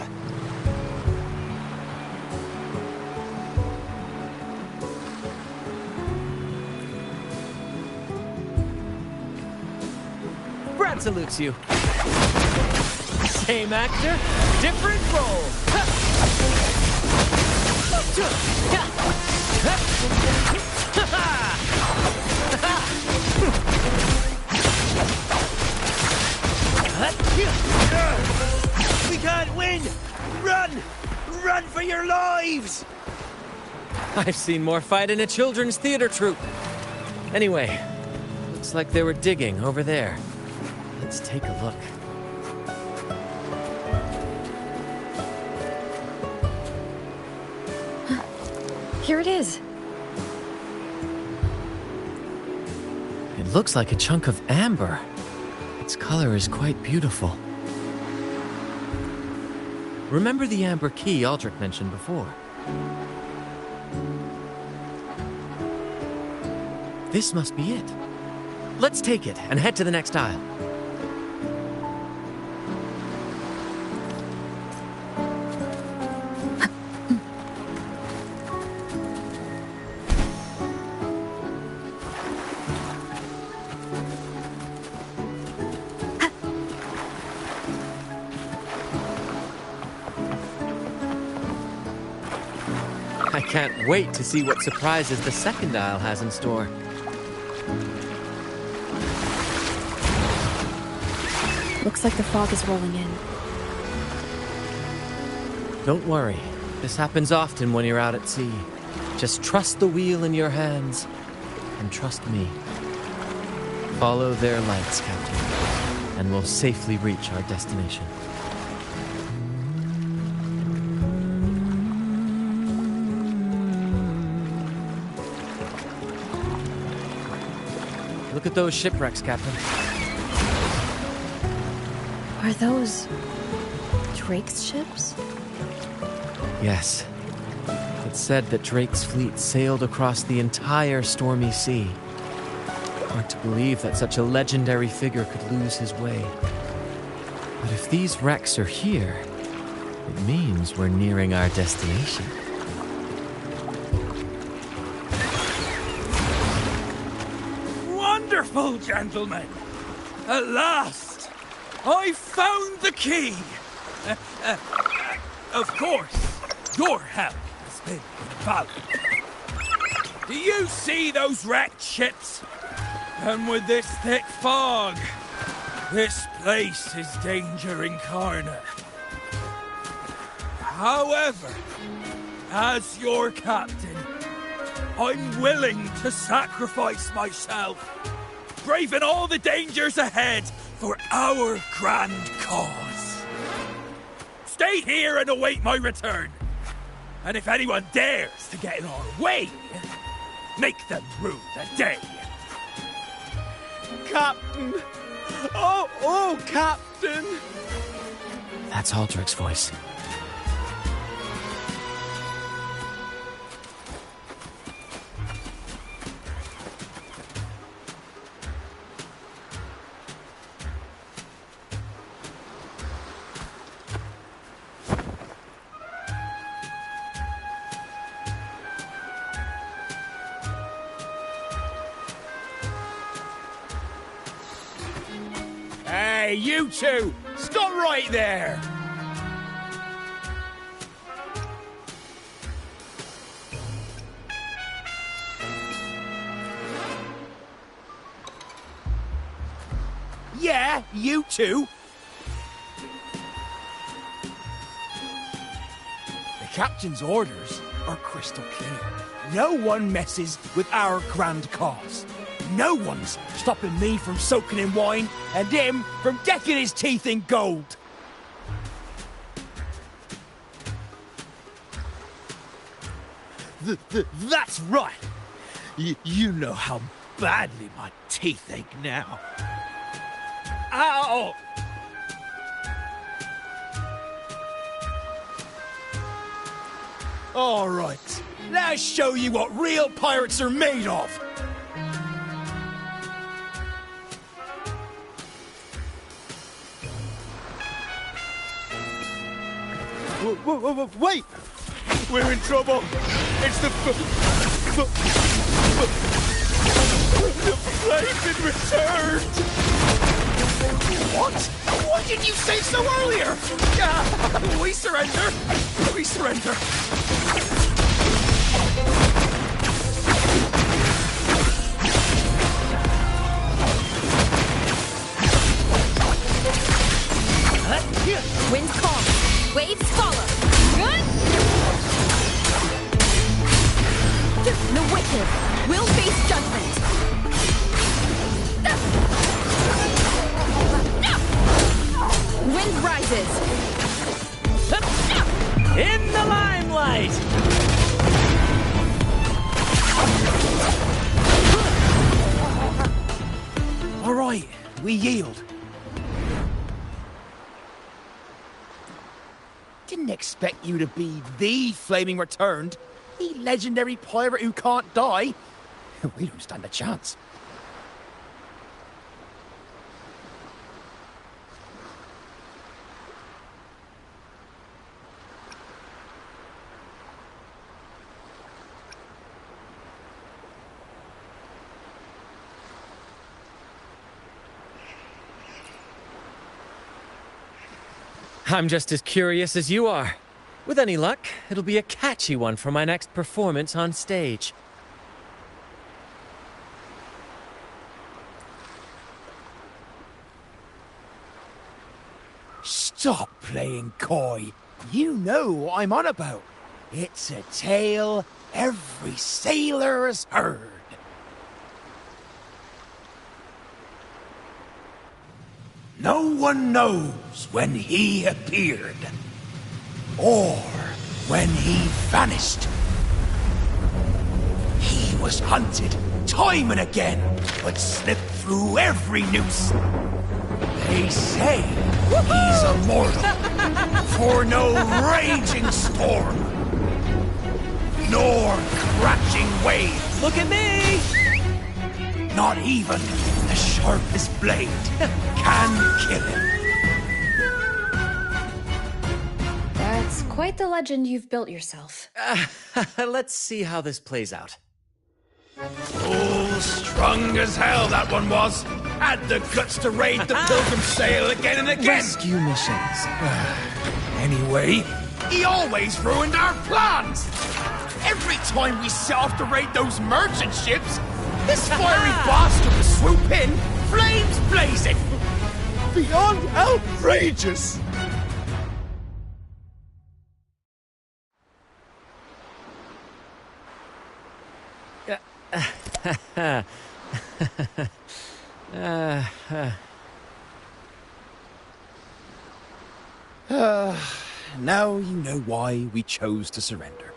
crowd salutes you. Same actor, different role. We can't win! Run! Run for your lives! I've seen more fight in a children's theater troupe. Anyway, looks like they were digging over there. Let's take a look. Here it is. It looks like a chunk of amber. Its color is quite beautiful. Remember the amber key Aldrich mentioned before? This must be it. Let's take it and head to the next aisle. I can't wait to see what surprises the second aisle has in store. Looks like the fog is rolling in. Don't worry. This happens often when you're out at sea. Just trust the wheel in your hands, and trust me. Follow their lights, Captain, and we'll safely reach our destination. Look at those shipwrecks, Captain. Are those Drake's ships? Yes. It's said that Drake's fleet sailed across the entire stormy sea. Hard to believe that such a legendary figure could lose his way. But if these wrecks are here, it means we're nearing our destination. Wonderful, gentlemen! At last, I found the key! Of course, your help has been invaluable. Do you see those wrecked ships? And with this thick fog, this place is danger incarnate. However, as your captain, I'm willing to sacrifice myself, braving all the dangers ahead for our grand cause. Stay here and await my return. And if anyone dares to get in our way, make them rue the day. Captain! Oh, Captain! That's Aldrich's voice. Hey, you two! Stop right there! Yeah, you two! The captain's orders are crystal clear. No one messes with our grand cause. No one's stopping me from soaking in wine and him from decking his teeth in gold. That's right! You know how badly my teeth ache now. Ow! All right, now show you what real pirates are made of. Wait! We're in trouble! It's the plane been returned! What? Why did you say so earlier? We surrender. We surrender. Winds calm. Waves follow. The wicked will face judgment. Wind rises. In the limelight! All right, we yield. Didn't expect you to be the Flaming Returned, the legendary pirate who can't die. We don't stand a chance. I'm just as curious as you are. With any luck, it'll be a catchy one for my next performance on stage. Stop playing coy. You know what I'm on about. It's a tale every sailor has heard. No one knows when he appeared, or when he vanished. He was hunted time and again, but slipped through every noose. They say he's immortal, for no raging storm, nor crashing wave. Look at me! Not even the sharpest blade can kill him. That's quite the legend you've built yourself. Let's see how this plays out. Oh, strong as hell that one was. Had the guts to raid the Pilgrim Sail again and again. Rescue missions. Anyway, he always ruined our plans. Every time we set off to raid those merchant ships, this fiery bastard would swoop in, flames blazing. Beyond outrageous. Now you know why we chose to surrender.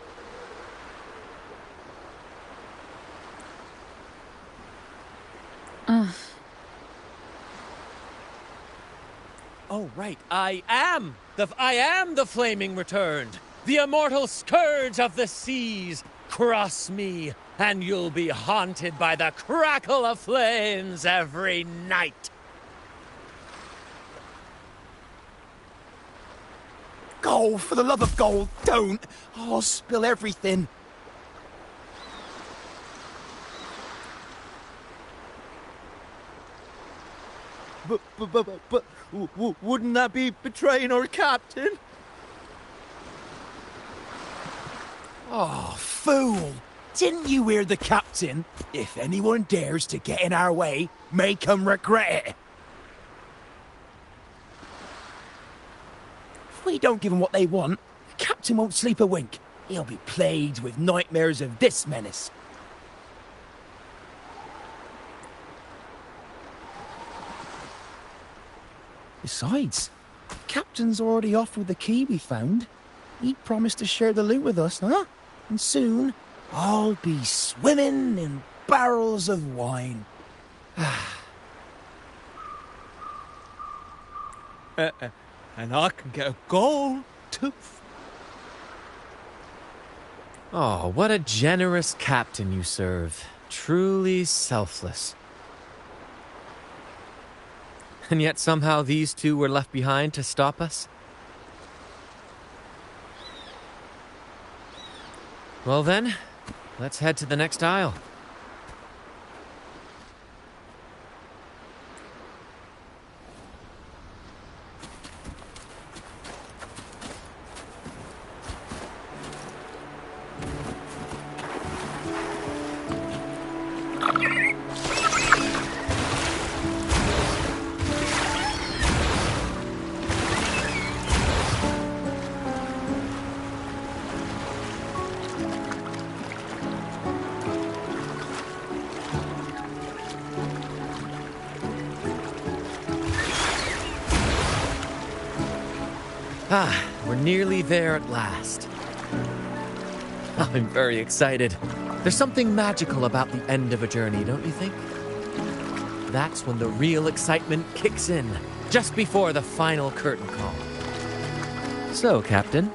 Oh, right. I am the Flaming Returned, the immortal scourge of the seas. Cross me, and you'll be haunted by the crackle of flames every night. Gold, for the love of gold, don't! I'll spill everything. But wouldn't that be betraying our captain? Oh, fool! Didn't you hear the captain? If anyone dares to get in our way, make 'em regret it. If we don't give 'em what they want, the captain won't sleep a wink. He'll be plagued with nightmares of this menace. Besides, the captain's already offered the key we found. He promised to share the loot with us, huh? And soon, I'll be swimming in barrels of wine. And I can get a gold tooth. Oh, what a generous captain you serve. Truly selfless. And yet somehow these two were left behind to stop us? Well then, let's head to the next aisle. Ah, we're nearly there at last. I'm very excited. There's something magical about the end of a journey, don't you think? That's when the real excitement kicks in, just before the final curtain call. So, Captain,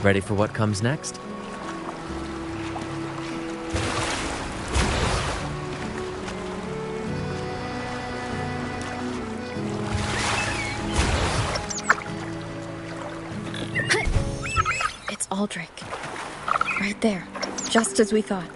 ready for what comes next? It's Aldrich. Right there, just as we thought.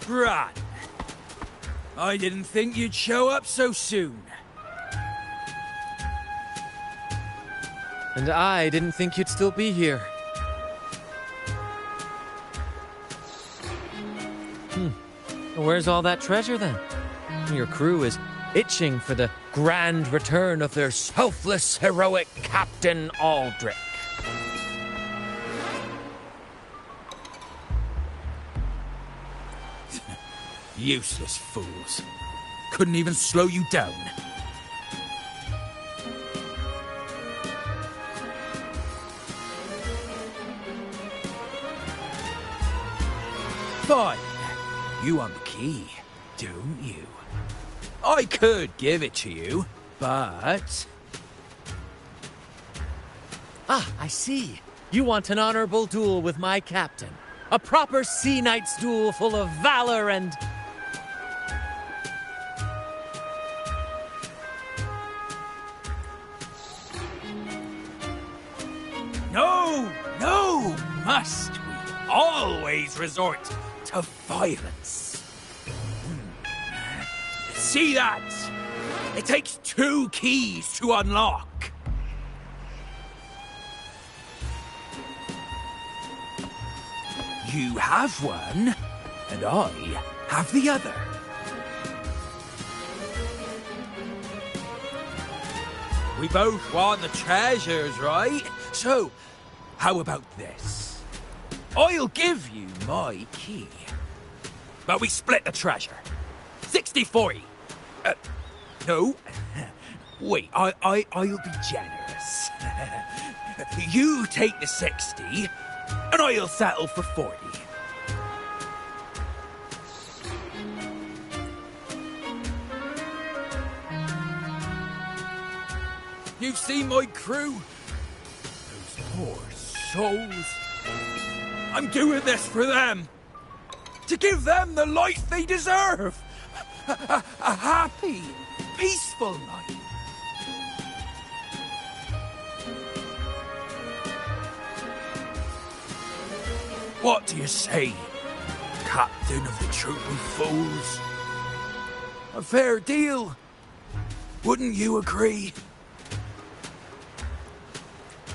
Bran, I didn't think you'd show up so soon. And I didn't think you'd still be here. Where's all that treasure then? Your crew is itching for the grand return of their selfless, heroic Captain Aldrich. Useless fools. Couldn't even slow you down. Fine. You want the key, don't you? I could give it to you, but... Ah, I see. You want an honorable duel with my captain. A proper sea knight's duel full of valor and... No, must we always resort to violence? See that? It takes 2 keys to unlock. You have one, and I have the other. We both want the treasures, right? So, how about this? I'll give you my key. But we split the treasure. 60-40. No. Wait, I'll be generous. You take the 60, and I'll settle for 40. You've seen my crew? Those poor souls. I'm doing this for them. To give them the life they deserve. A happy, peaceful life. What do you say, Captain of the troop of fools? A fair deal. Wouldn't you agree?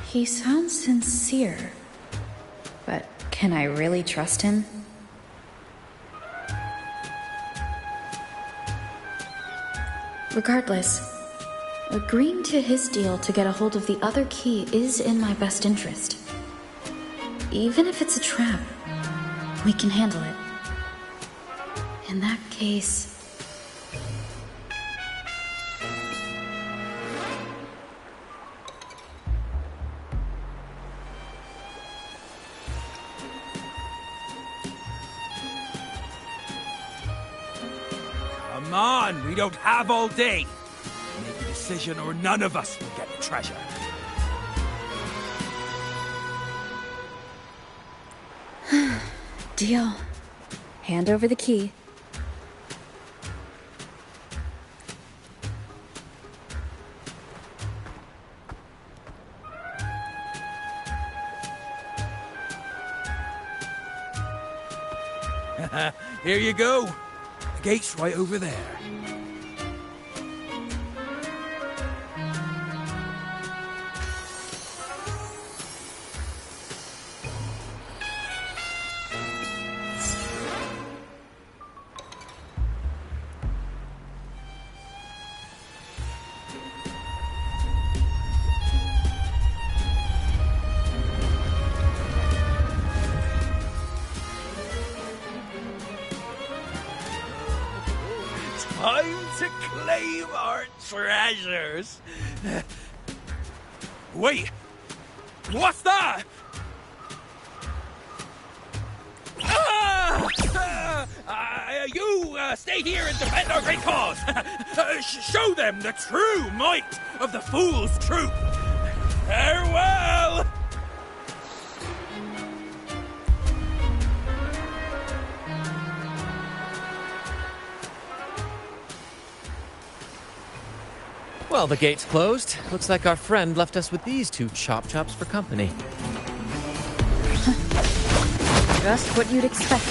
He sounds sincere, but can I really trust him? Regardless, agreeing to his deal to get a hold of the other key is in my best interest. Even if it's a trap, we can handle it. In that case... Come on, we don't have all day. Make a decision or none of us will get the treasure. Deal. Hand over the key. Here you go. The gate's right over there. time to claim our treasures. Wait, what's that? You stay here and defend our great cause. Show them the true might of the fool's truth. Farewell! Well, the gate's closed. Looks like our friend left us with these two chop-chops for company. Just what you'd expect.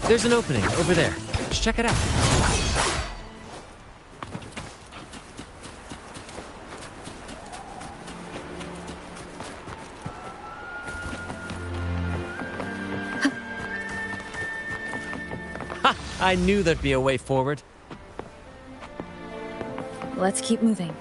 There's an opening over there. Let's check it out. Ha! I knew there'd be a way forward. Let's keep moving.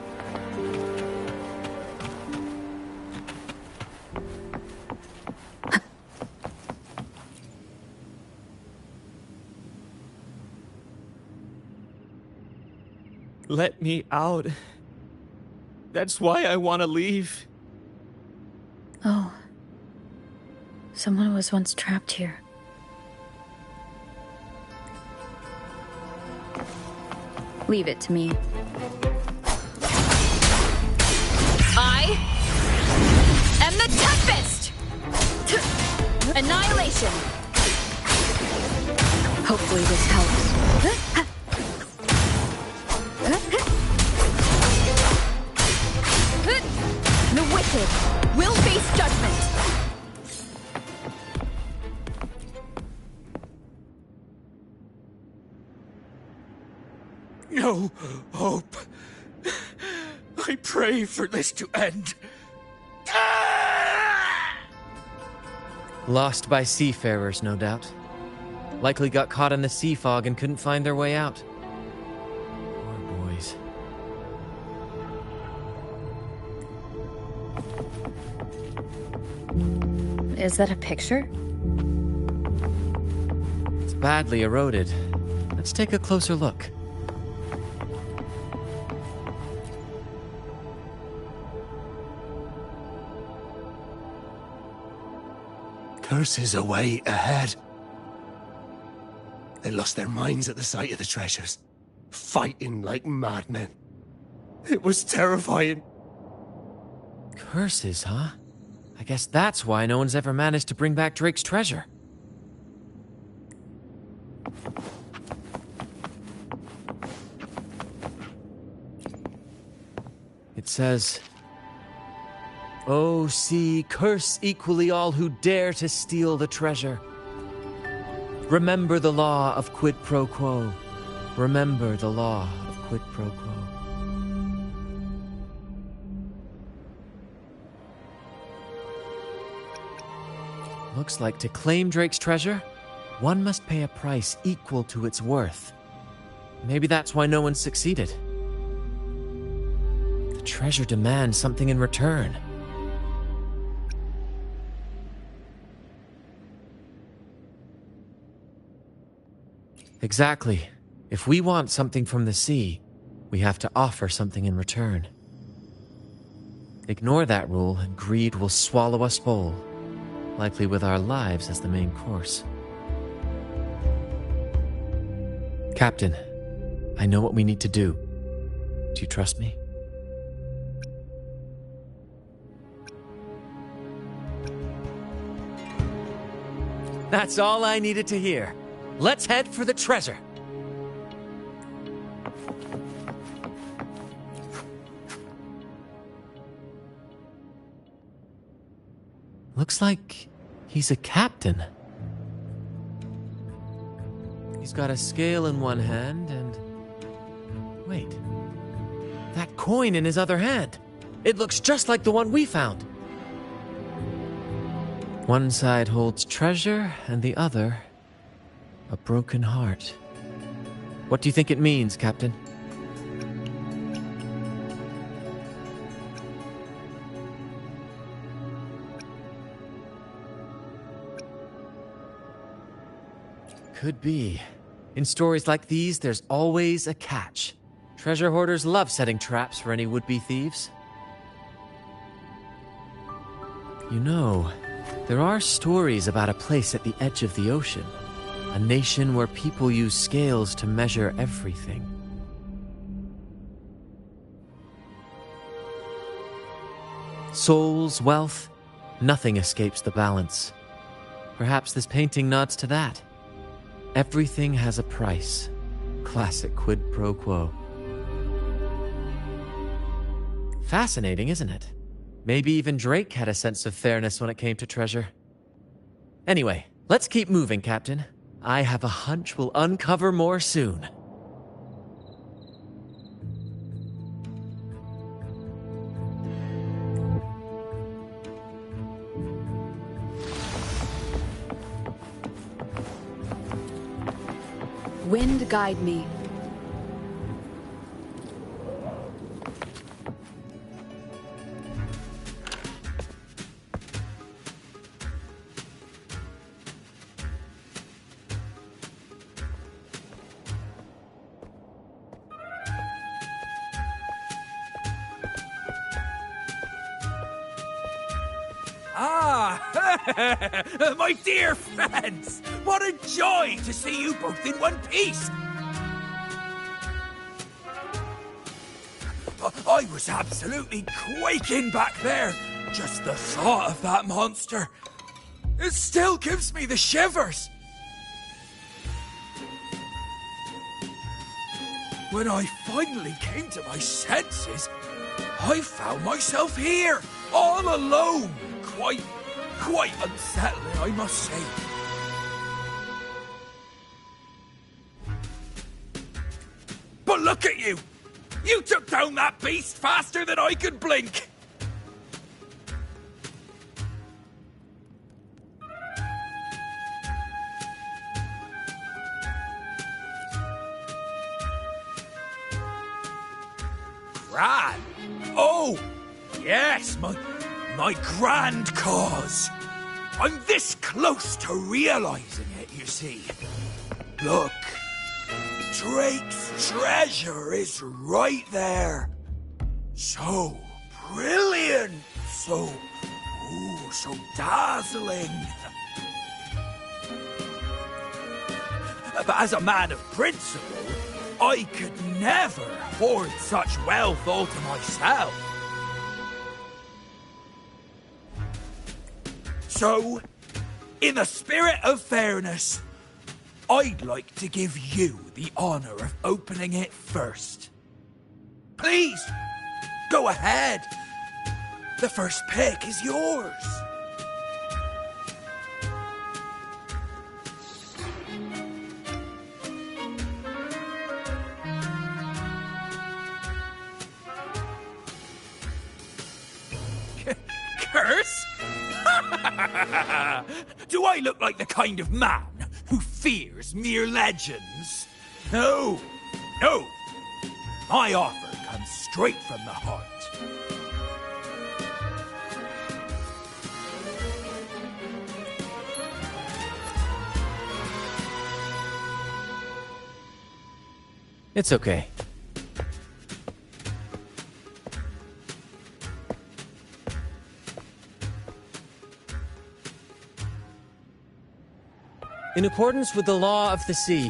Let me out. That's why I want to leave. Oh. Someone was once trapped here. Leave it to me. I am the Tempest! Annihilation! Hopefully this helps. The wicked will face judgment! No hope. I pray for this to end. Lost by seafarers, no doubt. Likely got caught in the sea fog and couldn't find their way out. Poor boys. Is that a picture? It's badly eroded. Let's take a closer look. Curses away ahead. They lost their minds at the sight of the treasures, fighting like madmen. It was terrifying. Curses, huh? I guess that's why no one's ever managed to bring back Drake's treasure. It says, "Oh, sea, curse equally all who dare to steal the treasure. Remember the law of quid pro quo. Remember the law of quid pro quo." Looks like to claim Drake's treasure, one must pay a price equal to its worth. Maybe that's why no one succeeded. The treasure demands something in return. Exactly. If we want something from the sea, we have to offer something in return. Ignore that rule, and greed will swallow us whole, likely with our lives as the main course. Captain, I know what we need to do. Do you trust me? That's all I needed to hear. Let's head for the treasure. Looks like he's a captain. He's got a scale in one hand and... Wait. That coin in his other hand. It looks just like the one we found. One side holds treasure and the other... a broken heart. What do you think it means, Captain? Could be. In stories like these, there's always a catch. Treasure hoarders love setting traps for any would-be thieves. You know, there are stories about a place at the edge of the ocean. A nation where people use scales to measure everything. Souls, wealth, nothing escapes the balance. Perhaps this painting nods to that. Everything has a price. Classic quid pro quo. Fascinating, isn't it? Maybe even Drake had a sense of fairness when it came to treasure. Anyway, let's keep moving, Captain. I have a hunch we'll uncover more soon. Wind guide me. My dear friends! What a joy to see you both in one piece! I was absolutely quaking back there. Just the thought of that monster. It still gives me the shivers. When I finally came to my senses, I found myself here, all alone. Quite unsettling, I must say. But look at you! You took down that beast faster than I could blink! Grand? Oh! Yes, my grand cause. I'm this close to realizing it, you see. Look, Drake's treasure is right there. So brilliant, so dazzling. But as a man of principle, I could never hoard such wealth all to myself. So, in the spirit of fairness, I'd like to give you the honor of opening it first. Please, go ahead. The first pick is yours. Curse? Do I look like the kind of man who fears mere legends? No. My offer comes straight from the heart. It's okay. In accordance with the law of the sea.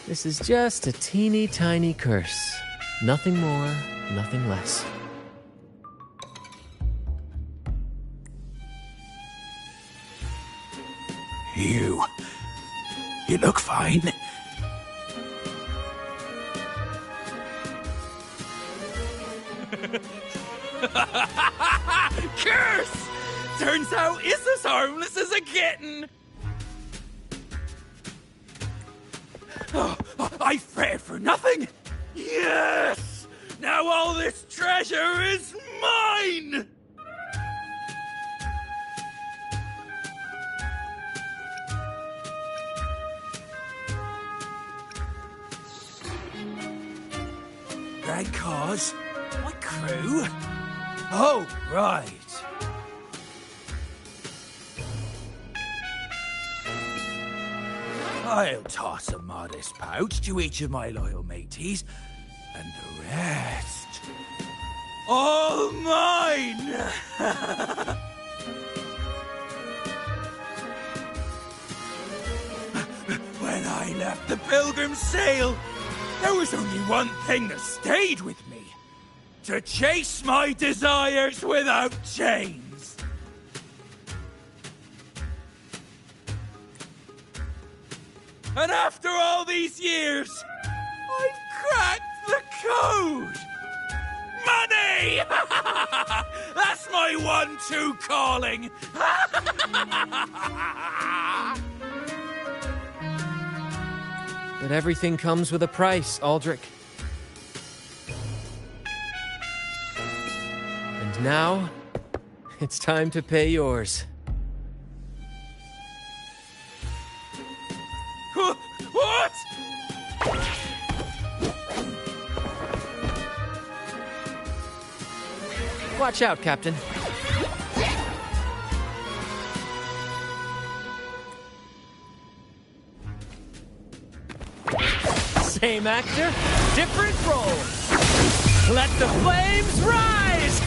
This is just a teeny tiny curse. Nothing more, nothing less. You look fine. Curse! Turns out it's as harmless as a kitten. Oh, I fretted for nothing. Yes! Now all this treasure is mine! was. My crew? Oh, right. I'll toss a modest pouch to each of my loyal mateys, and the rest... all mine! When I left the Pilgrim's Sail, there was only one thing that stayed with me. To chase my desires without chains. And after all these years, I cracked the code! Money! That's my 1-2 calling! But everything comes with a price, Aldrich. And now, it's time to pay yours. What? Watch out, Captain. Same actor, different role. Let the flames rise!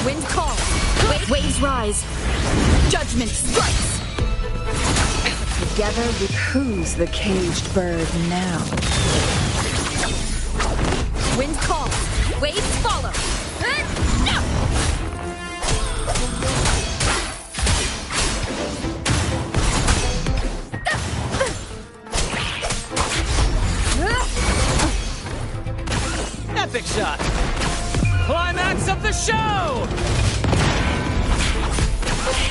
Wind calls. Waves rise. Judgment strikes. Together with who's the caged bird now? Wind calls. Waves follow. Epic shot! Climax of the show!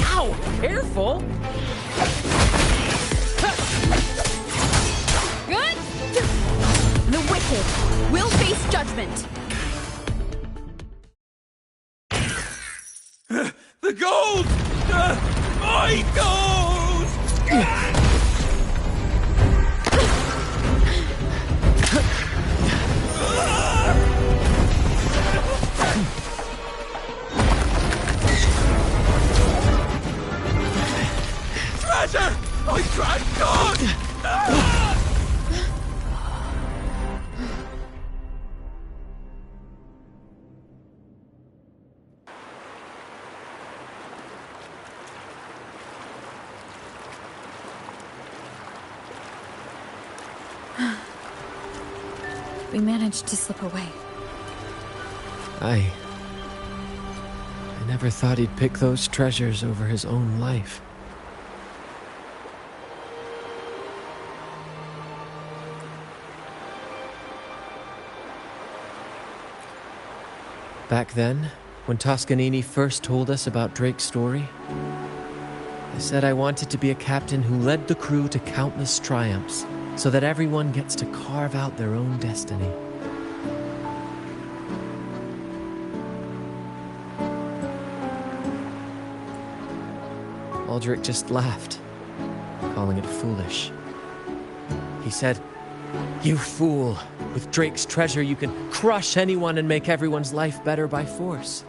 Ow! Careful! Good. The wicked will face judgment. The gold! My gold! Treasure! I cried God! We managed to slip away. I never thought he'd pick those treasures over his own life. Back then, when Toscanini first told us about Drake's story, I said I wanted to be a captain who led the crew to countless triumphs, so that everyone gets to carve out their own destiny. Aldrich just laughed, calling it foolish. He said, "You fool! With Drake's treasure, you can crush anyone and make everyone's life better by force."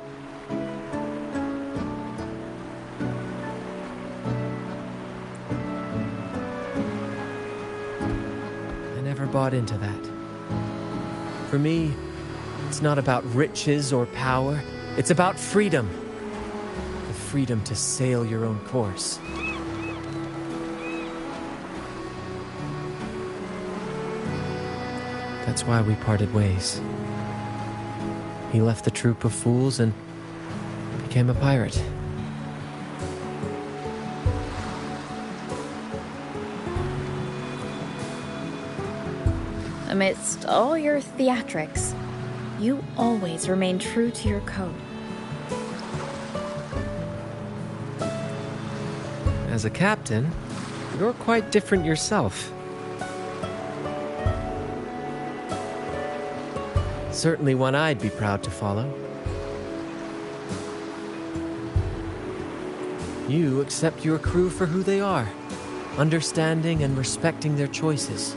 I never bought into that. For me, it's not about riches or power. It's about freedom. The freedom to sail your own course. That's why we parted ways. He left the troop of fools and became a pirate. Amidst all your theatrics, you always remain true to your code. As a captain, you're quite different yourself. Certainly one I'd be proud to follow. You accept your crew for who they are, understanding and respecting their choices.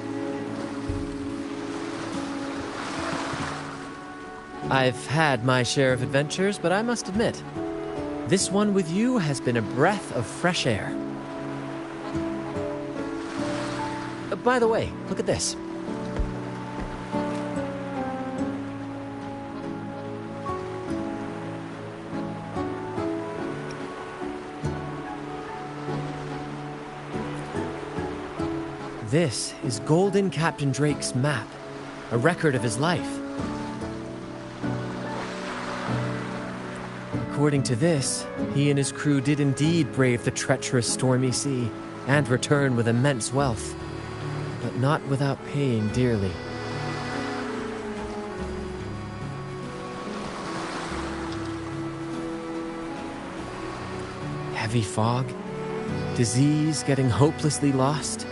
I've had my share of adventures, but I must admit, this one with you has been a breath of fresh air. By the way, look at this. This is Golden Captain Drake's map, a record of his life. According to this, he and his crew did indeed brave the treacherous stormy sea and return with immense wealth, but not without paying dearly. Heavy fog, disease, getting hopelessly lost.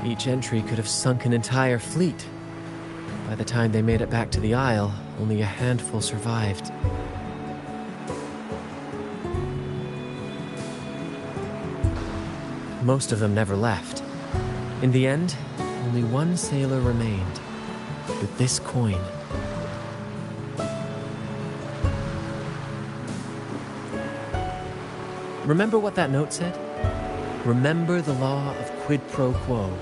Each entry could have sunk an entire fleet. By the time they made it back to the Isle, only a handful survived. Most of them never left. In the end, only one sailor remained, with this coin. Remember what that note said? Remember the law of quid pro quo.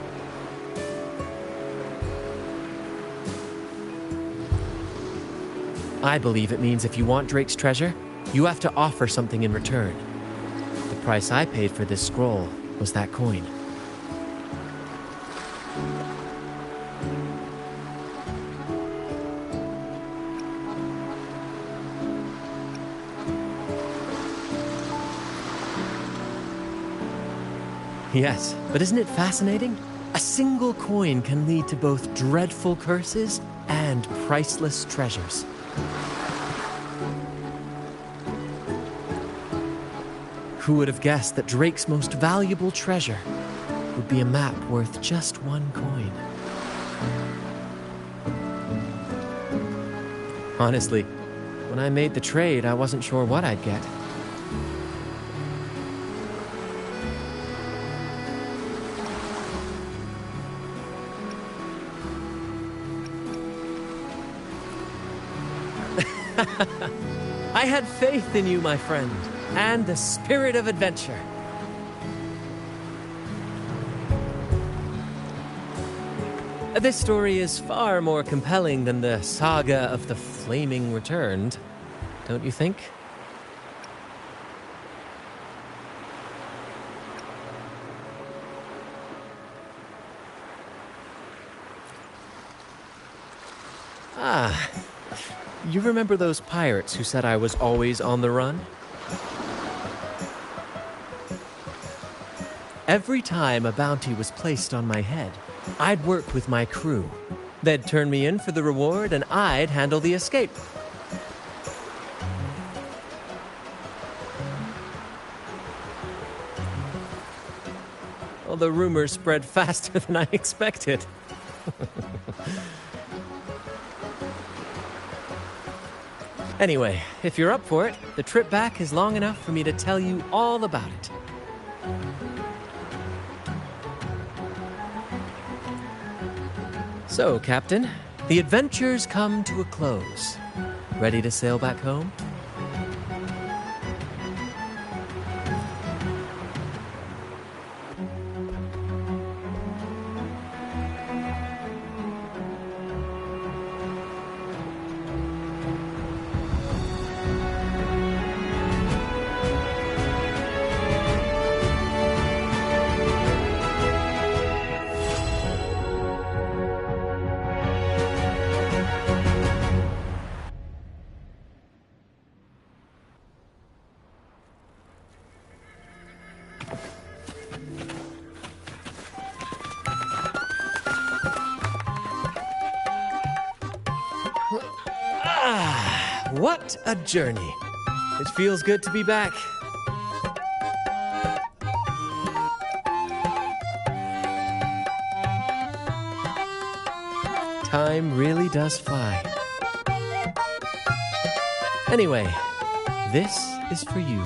I believe it means if you want Drake's treasure, you have to offer something in return. The price I paid for this scroll was that coin. Yes, but isn't it fascinating? A single coin can lead to both dreadful curses and priceless treasures. Who would have guessed that Drake's most valuable treasure would be a map worth just one coin? Honestly, when I made the trade, I wasn't sure what I'd get. I had faith in you, my friend, and the spirit of adventure. This story is far more compelling than the saga of the Flaming Returned, don't you think? Ah, you remember those pirates who said I was always on the run? Every time a bounty was placed on my head, I'd work with my crew. They'd turn me in for the reward, and I'd handle the escape. Well, the rumors spread faster than I expected. Anyway, if you're up for it, the trip back is long enough for me to tell you all about it. So, Captain, the adventures come to a close. Ready to sail back home? What a journey. It feels good to be back. Time really does fly. Anyway, this is for you.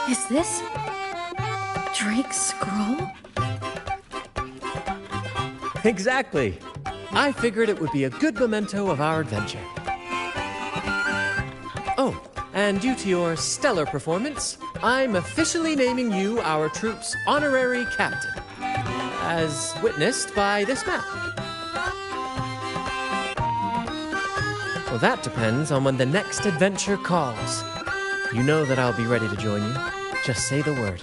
Is this Drake's scroll? Exactly. I figured it would be a good memento of our adventure. Oh, and due to your stellar performance, I'm officially naming you our troop's honorary captain, as witnessed by this map. Well, that depends on when the next adventure calls. You know that I'll be ready to join you. Just say the word.